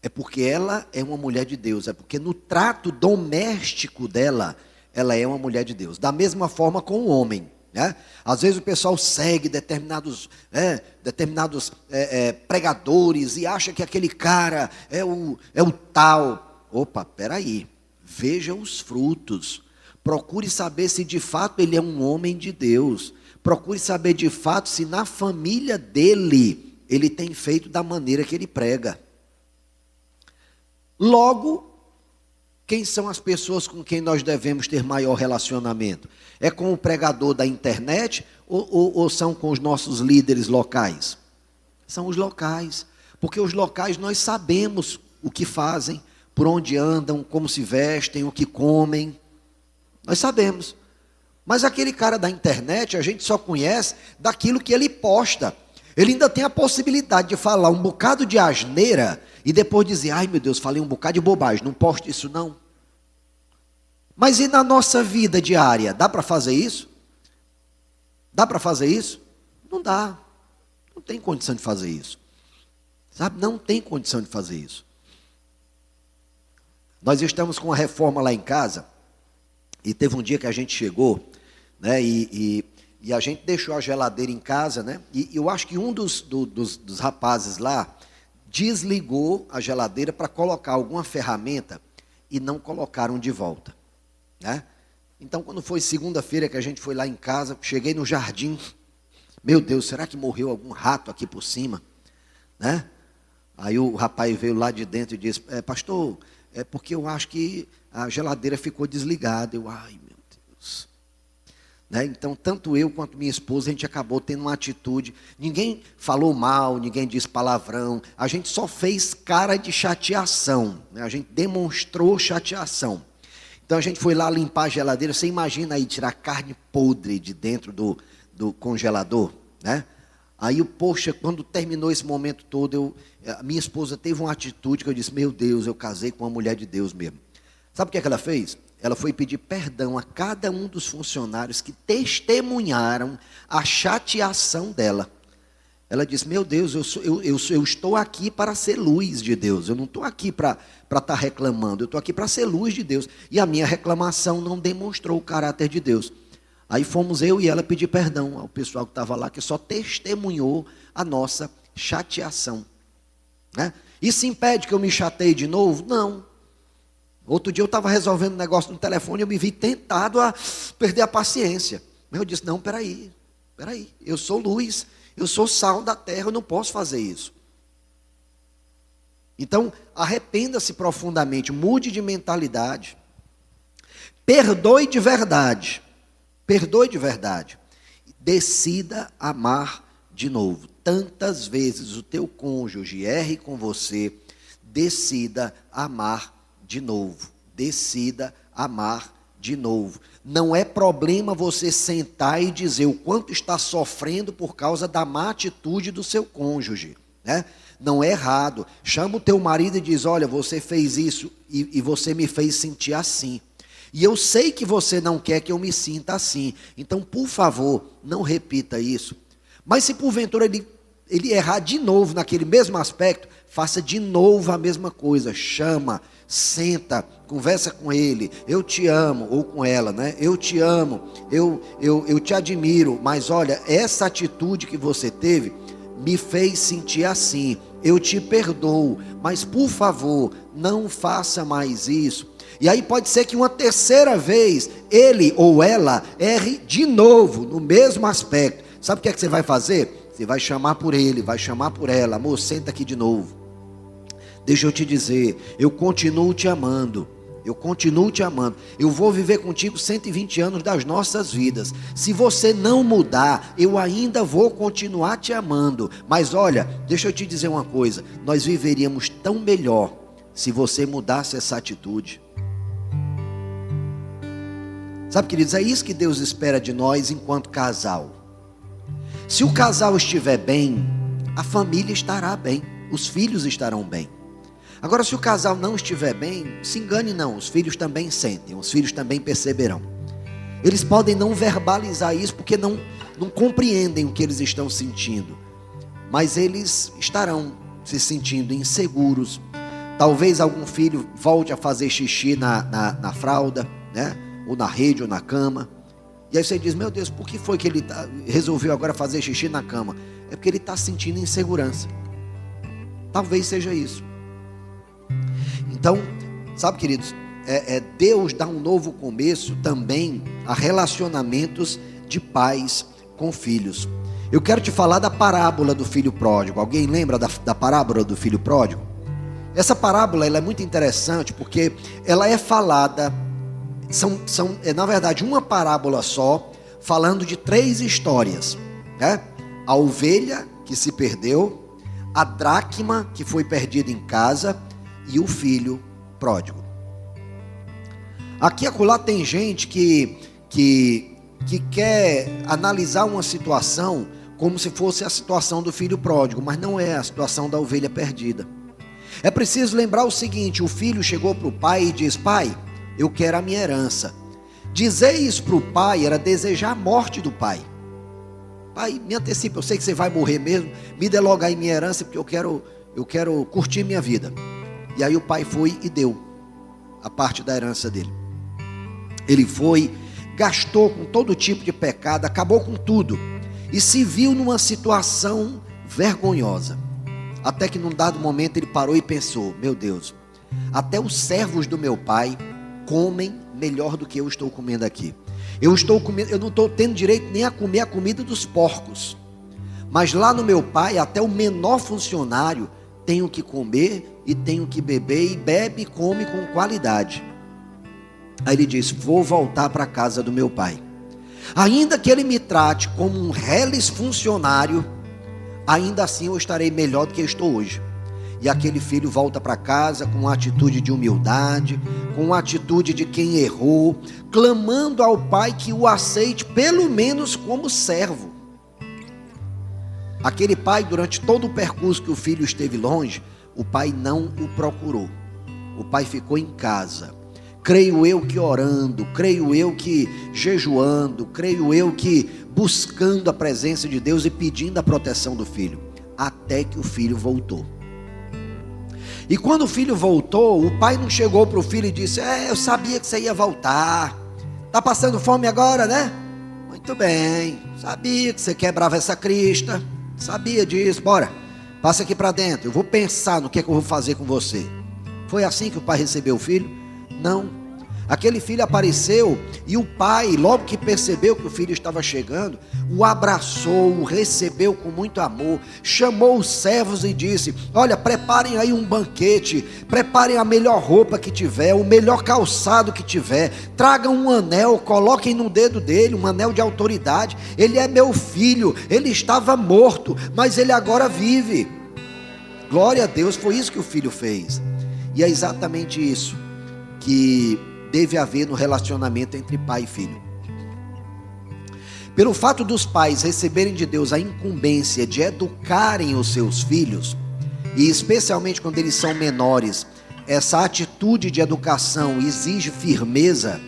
É porque ela é uma mulher de Deus. É porque no trato doméstico dela, ela é uma mulher de Deus. Da mesma forma com o homem, né? Às vezes o pessoal segue determinados pregadores e acha que aquele cara é o tal. Opa, peraí. Veja os frutos. Procure saber se de fato ele é um homem de Deus. Procure saber de fato se na família dele ele tem feito da maneira que ele prega. Logo, quem são as pessoas com quem nós devemos ter maior relacionamento? É com o pregador da internet ou são com os nossos líderes locais? São os locais, porque os locais nós sabemos o que fazem, por onde andam, como se vestem, o que comem. Nós sabemos. Mas aquele cara da internet, a gente só conhece daquilo que ele posta. Ele ainda tem a possibilidade de falar um bocado de asneira e depois dizer, ai meu Deus, falei um bocado de bobagem, não posto isso não. Mas e na nossa vida diária, dá para fazer isso? Dá para fazer isso? Não dá. Não tem condição de fazer isso. Sabe, não tem condição de fazer isso. Nós estamos com uma reforma lá em casa, e teve um dia que a gente chegou, né, e a gente deixou a geladeira em casa, né, e eu acho que um dos rapazes lá desligou a geladeira para colocar alguma ferramenta e não colocaram de volta, né? Então, quando foi segunda-feira que a gente foi lá em casa, cheguei no jardim, meu Deus, será que morreu algum rato aqui por cima, né? Aí o rapaz veio lá de dentro e disse, pastor, é porque eu acho que a geladeira ficou desligada. Eu, ai meu Deus. Né? Então, tanto eu quanto minha esposa, a gente acabou tendo uma atitude. Ninguém falou mal, ninguém disse palavrão. A gente só fez cara de chateação. Né? A gente demonstrou chateação. Então, a gente foi lá limpar a geladeira. Você imagina aí tirar carne podre de dentro do congelador, né? Aí, poxa, quando terminou esse momento todo, a minha esposa teve uma atitude que eu disse, meu Deus, eu casei com uma mulher de Deus mesmo. Sabe o que é que ela fez? Ela foi pedir perdão a cada um dos funcionários que testemunharam a chateação dela. Ela disse, meu Deus, eu estou aqui para ser luz de Deus. Eu não estou aqui para estar reclamando, eu estou aqui para ser luz de Deus. E a minha reclamação não demonstrou o caráter de Deus. Aí fomos eu e ela pedir perdão ao pessoal que estava lá, que só testemunhou a nossa chateação. Né? Isso impede que eu me chateie de novo? Não. Outro dia eu estava resolvendo um negócio no telefone e eu me vi tentado a perder a paciência. Mas eu disse, não, peraí, eu sou luz, eu sou sal da terra, eu não posso fazer isso. Então, arrependa-se profundamente, mude de mentalidade, perdoe de verdade. Perdoe de verdade. Decida amar de novo. Tantas vezes o teu cônjuge erre com você, decida amar de novo. Decida amar de novo. Não é problema você sentar e dizer o quanto está sofrendo por causa da má atitude do seu cônjuge, né? Não é errado. Chama o teu marido e diz, olha, você fez isso e você me fez sentir assim. E eu sei que você não quer que eu me sinta assim. Então, por favor, não repita isso. Mas se porventura ele ele errar de novo naquele mesmo aspecto, faça de novo a mesma coisa. Chama, senta, conversa com ele. Eu te amo, ou com ela, né? Eu te amo, eu te admiro, mas olha, essa atitude que você teve me fez sentir assim. Eu te perdoo, mas por favor, não faça mais isso. E aí pode ser que uma terceira vez ele ou ela erre de novo no mesmo aspecto. Sabe o que é que você vai fazer? Você vai chamar por ele, vai chamar por ela. Amor, senta aqui de novo. Deixa eu te dizer, eu continuo te amando. Eu continuo te amando. Eu vou viver contigo 120 anos das nossas vidas. Se você não mudar, eu ainda vou continuar te amando. Mas olha, deixa eu te dizer uma coisa. Nós viveríamos tão melhor se você mudasse essa atitude. Sabe, queridos, é isso que Deus espera de nós enquanto casal. Se o casal estiver bem, a família estará bem. Os filhos estarão bem. Agora, se o casal não estiver bem, se engane não, os filhos também sentem, os filhos também perceberão. Eles podem não verbalizar isso porque não compreendem o que eles estão sentindo, mas eles estarão se sentindo inseguros. Talvez algum filho volte a fazer xixi na fralda, né? Ou na rede ou na cama. E aí você diz, meu Deus, por que foi que ele resolveu agora fazer xixi na cama? É porque ele está sentindo insegurança. Talvez seja isso. Então, sabe, queridos, Deus dá um novo começo também a relacionamentos de pais com filhos. Eu quero te falar da parábola do filho pródigo. Alguém lembra da parábola do filho pródigo? Essa parábola ela é muito interessante porque ela é falada, na verdade uma parábola só, falando de 3 histórias, né? A ovelha que se perdeu, a dracma que foi perdida em casa e o filho pródigo. Aqui e acolá tem gente que quer analisar uma situação como se fosse a situação do filho pródigo, mas não é a situação da ovelha perdida. É preciso lembrar o seguinte: o filho chegou para o pai e diz, pai, eu quero a minha herança. Dizer isso para o pai era desejar a morte do pai. Pai, me antecipa, eu sei que você vai morrer mesmo, me dê logo aí minha herança, porque eu quero curtir minha vida. E aí o pai foi e deu a parte da herança dele. Ele foi, gastou com todo tipo de pecado, acabou com tudo. E se viu numa situação vergonhosa. Até que num dado momento ele parou e pensou, meu Deus, até os servos do meu pai comem melhor do que eu estou comendo aqui. Eu não estou tendo direito nem a comer a comida dos porcos. Mas lá no meu pai, até o menor funcionário tenho que comer e tenho que beber, e bebe e come com qualidade. Aí ele disse, vou voltar para a casa do meu pai. Ainda que ele me trate como um reles funcionário, ainda assim eu estarei melhor do que eu estou hoje. E aquele filho volta para casa com uma atitude de humildade, com uma atitude de quem errou, clamando ao pai que o aceite pelo menos como servo. Aquele pai, durante todo o percurso que o filho esteve longe, o pai não o procurou. O pai ficou em casa. Creio eu que orando, creio eu que jejuando, creio eu que buscando a presença de Deus e pedindo a proteção do filho, até que o filho voltou. E quando o filho voltou, o pai não chegou para o filho e disse, eu sabia que você ia voltar, está passando fome agora, né? Muito bem, sabia que você quebrava essa crista, sabia disso, bora, passa aqui para dentro, eu vou pensar no que é que eu vou fazer com você. Foi assim que o pai recebeu o filho? Não. Aquele filho apareceu e o pai, logo que percebeu que o filho estava chegando, o abraçou, o recebeu com muito amor, chamou os servos e disse, olha, preparem aí um banquete, preparem a melhor roupa que tiver, o melhor calçado que tiver, tragam um anel, coloquem no dedo dele, um anel de autoridade, ele é meu filho, ele estava morto, mas ele agora vive. Glória a Deus, foi isso que o filho fez. E é exatamente isso que deve haver no relacionamento entre pai e filho. Pelo fato dos pais receberem de Deus a incumbência de educarem os seus filhos, e especialmente quando eles são menores, essa atitude de educação exige firmeza,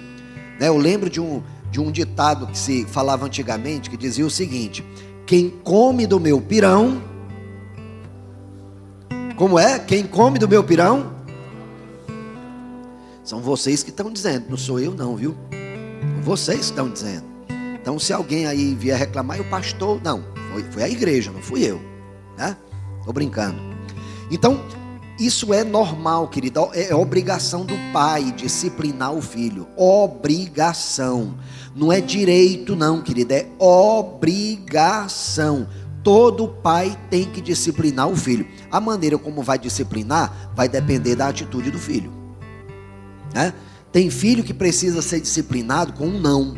né? Eu lembro de um ditado que se falava antigamente, que dizia o seguinte, quem come do meu pirão, Como é? Quem come do meu pirão? São vocês que estão dizendo, não sou eu não, viu? Vocês estão dizendo. Então se alguém aí vier reclamar, o pastor, não, foi a igreja, não fui eu, né? Estou brincando. Então, isso é normal, querido, é obrigação do pai disciplinar o filho, obrigação, não é direito não, querido, é obrigação. Todo pai tem que disciplinar o filho. A maneira como vai disciplinar vai depender da atitude do filho, né? Tem filho que precisa ser disciplinado com um não.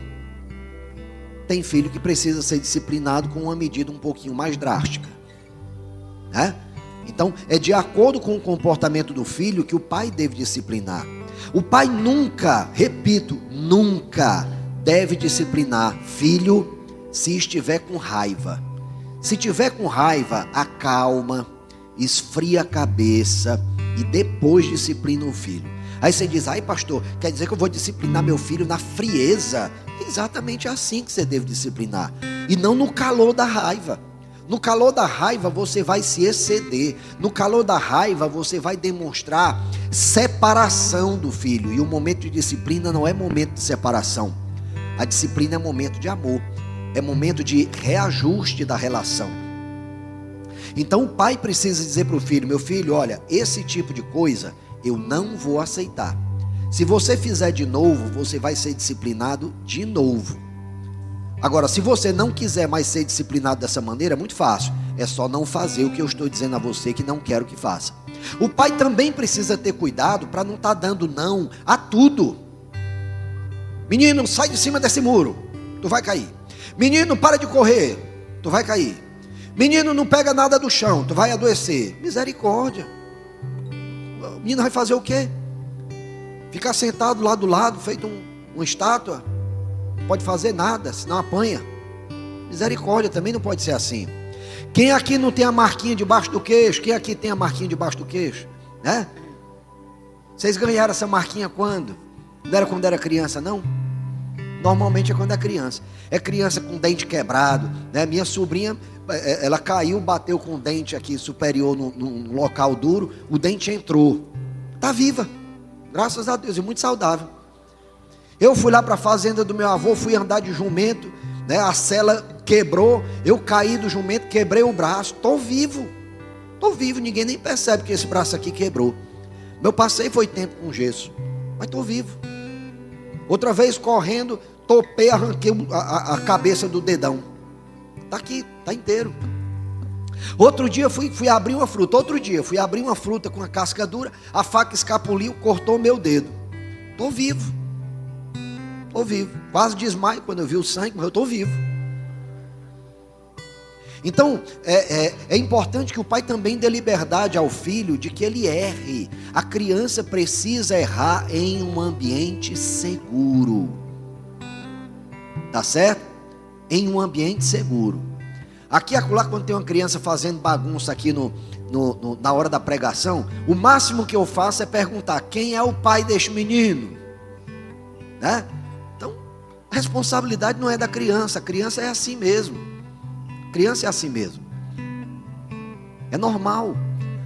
Tem filho que precisa ser disciplinado com uma medida um pouquinho mais drástica, né? Então, é de acordo com o comportamento do filho que o pai deve disciplinar. O pai nunca, repito, nunca deve disciplinar filho se estiver com raiva. Se tiver com raiva, acalma, esfria a cabeça e depois disciplina o filho. Aí você diz, ai pastor, quer dizer que eu vou disciplinar meu filho na frieza? É exatamente assim que você deve disciplinar. E não no calor da raiva. No calor da raiva você vai se exceder. No calor da raiva você vai demonstrar separação do filho. E o momento de disciplina não é momento de separação. A disciplina é momento de amor. É momento de reajuste da relação. Então o pai precisa dizer para o filho, meu filho, olha, esse tipo de coisa eu não vou aceitar. Se você fizer de novo, você vai ser disciplinado de novo. Agora, se você não quiser mais ser disciplinado dessa maneira, é muito fácil. É só não fazer o que eu estou dizendo a você que não quero que faça. O pai também precisa ter cuidado para não estar dando não a tudo. Menino, sai de cima desse muro, tu vai cair. Menino, para de correr, tu vai cair. Menino, não pega nada do chão, tu vai adoecer. Misericórdia. O menino vai fazer o quê? Ficar sentado lá do lado, feito uma estátua? Não pode fazer nada, senão apanha. Misericórdia, também não pode ser assim. Quem aqui não tem a marquinha debaixo do queixo? Quem aqui tem a marquinha debaixo do queixo? Né? Vocês ganharam essa marquinha quando? Não era quando era criança, não? Normalmente é quando é criança. É criança com dente quebrado, né? Minha sobrinha, ela caiu, bateu com o dente aqui superior num local duro, o dente entrou. Está viva, graças a Deus, e muito saudável. Eu fui lá para a fazenda do meu avô, fui andar de jumento, né? A sela quebrou, eu caí do jumento, quebrei o braço, estou vivo, ninguém nem percebe que esse braço aqui quebrou. Meu passeio foi tempo com gesso, mas estou vivo. Outra vez correndo, topei, arranquei a cabeça do dedão. Está aqui, está inteiro. Outro dia fui abrir uma fruta. Fui abrir uma fruta com a casca dura. A faca escapuliu, cortou meu dedo. Estou vivo. Quase desmaio quando eu vi o sangue, mas eu estou vivo. Então, é importante que o pai também dê liberdade ao filho de que ele erre. A criança precisa errar em um ambiente seguro. Tá certo? Em um ambiente seguro. Aqui e acolá, quando tem uma criança fazendo bagunça aqui na hora da pregação, o máximo que eu faço é perguntar, quem é o pai deste menino? Né? Então, a responsabilidade não é da criança, a criança é assim mesmo. Criança é assim mesmo. É normal.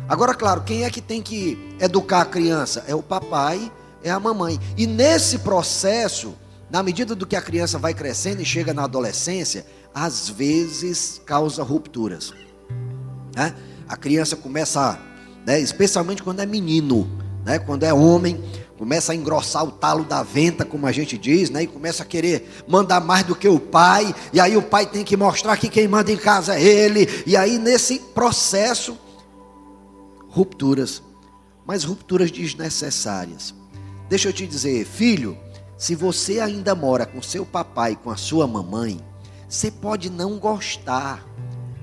Agora, claro, quem é que tem que educar a criança? É o papai, é a mamãe. E nesse processo, na medida do que a criança vai crescendo e chega na adolescência, às vezes causa rupturas, né? A criança começa, né, especialmente quando é menino, né, quando é homem, começa a engrossar o talo da venta, como a gente diz, né, e começa a querer mandar mais do que o pai, e aí o pai tem que mostrar que quem manda em casa é ele, e aí nesse processo, rupturas, mas rupturas desnecessárias. Deixa eu te dizer, filho, se você ainda mora com seu papai, com a sua mamãe, você pode não gostar,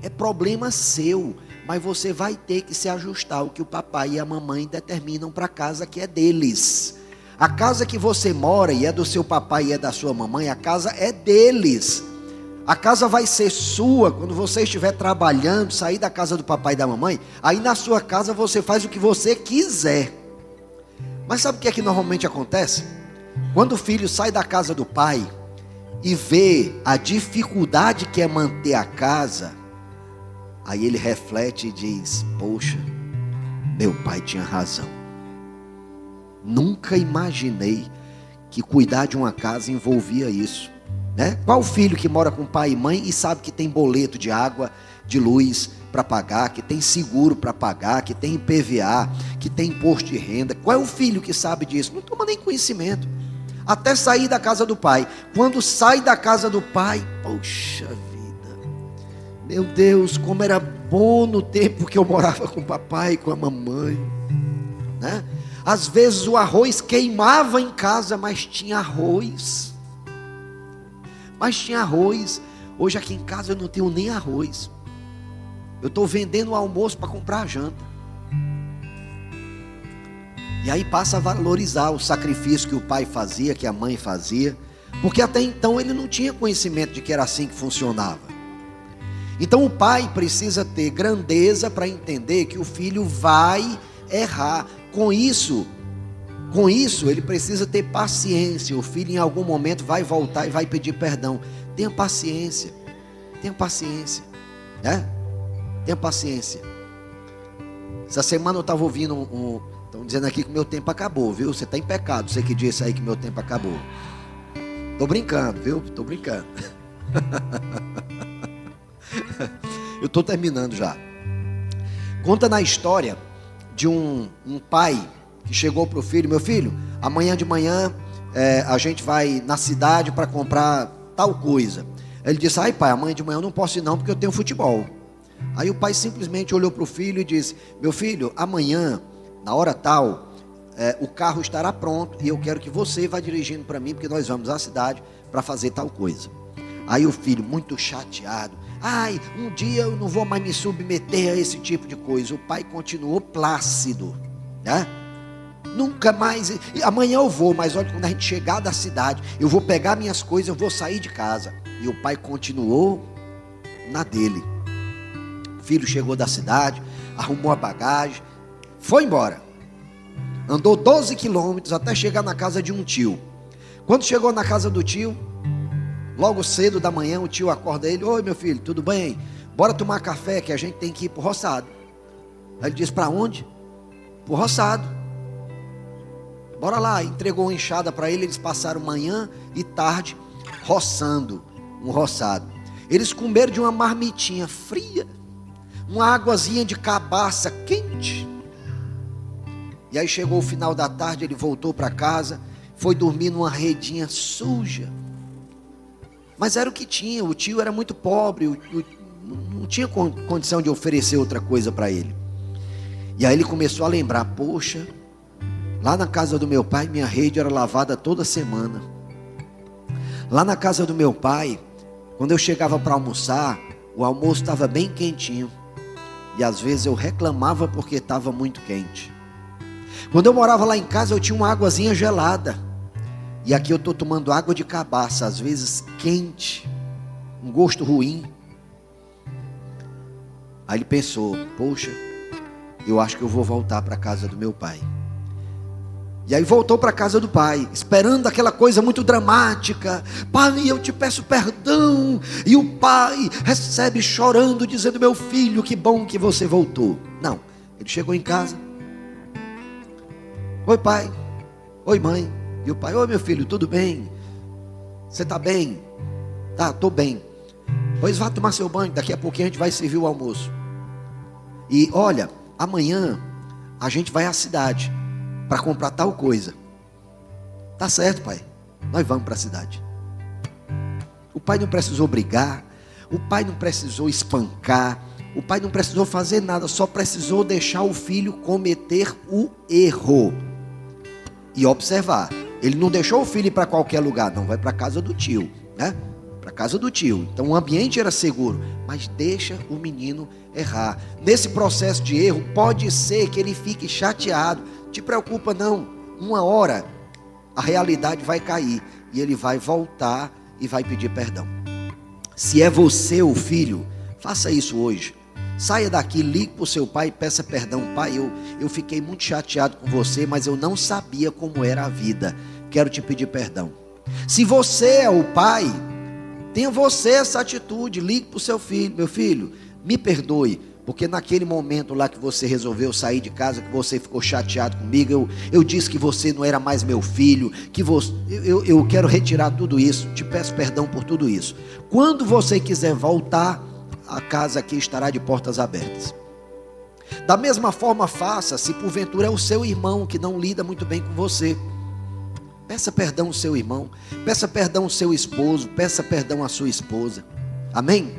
é problema seu, mas você vai ter que se ajustar ao que o papai e a mamãe determinam para a casa que é deles. A casa que você mora e é do seu papai e é da sua mamãe, a casa é deles. A casa vai ser sua quando você estiver trabalhando, sair da casa do papai e da mamãe, aí na sua casa você faz o que você quiser. Mas sabe o que é que normalmente acontece? Quando o filho sai da casa do pai e vê a dificuldade que é manter a casa, aí ele reflete e diz, poxa, Meu pai tinha razão. Nunca imaginei que cuidar de uma casa envolvia isso, né? Qual filho que mora com pai e mãe e sabe que tem boleto de água, de luz para pagar, que tem seguro para pagar, que tem IPVA, que tem imposto de renda? Qual é o filho que sabe disso? Não toma nem conhecimento, até sair da casa do pai. Quando sai da casa do pai, poxa vida, meu Deus, como era bom no tempo que eu morava com o papai e com a mamãe, né? Às vezes o arroz queimava em casa, mas tinha arroz. Hoje aqui em casa eu não tenho nem arroz. Eu estou vendendo o almoço para comprar a janta. E aí passa a valorizar o sacrifício que o pai fazia, que a mãe fazia, porque até então ele não tinha conhecimento de que era assim que funcionava. Então o pai precisa ter grandeza para entender que o filho vai errar. Com isso ele precisa ter paciência. O filho em algum momento vai voltar e vai pedir perdão. Tenha paciência, né? Tenha paciência. Essa semana eu estava ouvindo estão dizendo aqui que meu tempo acabou, viu? Você está em pecado, você que disse aí que meu tempo acabou. Estou brincando, viu? Estou brincando. Eu estou terminando já. Conta na história de um pai que chegou para o filho: meu filho, amanhã de manhã a gente vai na cidade para comprar tal coisa. Ele disse: ai pai, amanhã de manhã eu não posso ir não, porque eu tenho futebol. Aí o pai simplesmente olhou para o filho e disse: meu filho, amanhã, na hora tal, o carro estará pronto e eu quero que você vá dirigindo para mim, porque nós vamos à cidade para fazer tal coisa. Aí o filho, muito chateado: ai, um dia eu não vou mais me submeter a esse tipo de coisa. O pai continuou plácido, né? Nunca mais, amanhã eu vou, mas olha, quando a gente chegar da cidade, eu vou pegar minhas coisas, eu vou sair de casa. E o pai continuou na dele. O filho chegou da cidade, arrumou a bagagem, foi embora. Andou 12 quilômetros até chegar na casa de um tio. Quando chegou na casa do tio, logo cedo da manhã, o tio acorda ele: oi meu filho, tudo bem? Bora tomar café que a gente tem que ir pro roçado. Aí ele disse: para onde? Pro roçado. Bora lá. Entregou uma enxada para ele. Eles passaram manhã e tarde roçando um roçado. Eles comeram de uma marmitinha fria, uma águazinha de cabaça quente. E aí chegou o final da tarde, ele voltou para casa, foi dormir numa redinha suja. Mas era o que tinha. O tio era muito pobre, não tinha condição de oferecer outra coisa para ele. E aí ele começou a lembrar: poxa, lá na casa do meu pai, minha rede era lavada toda semana. Lá na casa do meu pai, quando eu chegava para almoçar, o almoço estava bem quentinho. E às vezes eu reclamava porque estava muito quente. Quando eu morava lá em casa, eu tinha uma águazinha gelada. E aqui eu estou tomando água de cabaça, às vezes quente, um gosto ruim. Aí ele pensou: poxa, eu acho que eu vou voltar para a casa do meu pai. E aí voltou para a casa do pai, esperando aquela coisa muito dramática: pai, eu te peço perdão. E o pai recebe chorando, dizendo: meu filho, que bom que você voltou. Não, ele chegou em casa: oi pai, oi mãe. E o pai: oi meu filho, tudo bem? Você está bem? Tá, estou bem. Pois vá tomar seu banho, daqui a pouquinho a gente vai servir o almoço. E olha, amanhã a gente vai à cidade para comprar tal coisa. Tá certo pai, nós vamos para a cidade. O pai não precisou brigar, o pai não precisou espancar, o pai não precisou fazer nada, só precisou deixar o filho cometer o erro. E observar, ele não deixou o filho ir para qualquer lugar, não, vai para a casa do tio, né? Para a casa do tio. Então o ambiente era seguro, mas deixa o menino errar. Nesse processo de erro, pode ser que ele fique chateado. Te preocupa não, uma hora a realidade vai cair e ele vai voltar e vai pedir perdão. Se é você o filho, faça isso hoje. Saia daqui, ligue para o seu pai e peça perdão: pai, eu fiquei muito chateado com você, mas eu não sabia como era a vida, quero te pedir perdão. Se você é o pai, tenha você essa atitude, ligue para o seu filho: meu filho, me perdoe, porque naquele momento lá que você resolveu sair de casa, que você ficou chateado comigo, eu disse que você não era mais meu filho, que você, eu quero retirar tudo isso, te peço perdão por tudo isso. Quando você quiser voltar, a casa aqui estará de portas abertas. Da mesma forma faça, se porventura é o seu irmão que não lida muito bem com você. Peça perdão ao seu irmão, peça perdão ao seu esposo, peça perdão à sua esposa. Amém?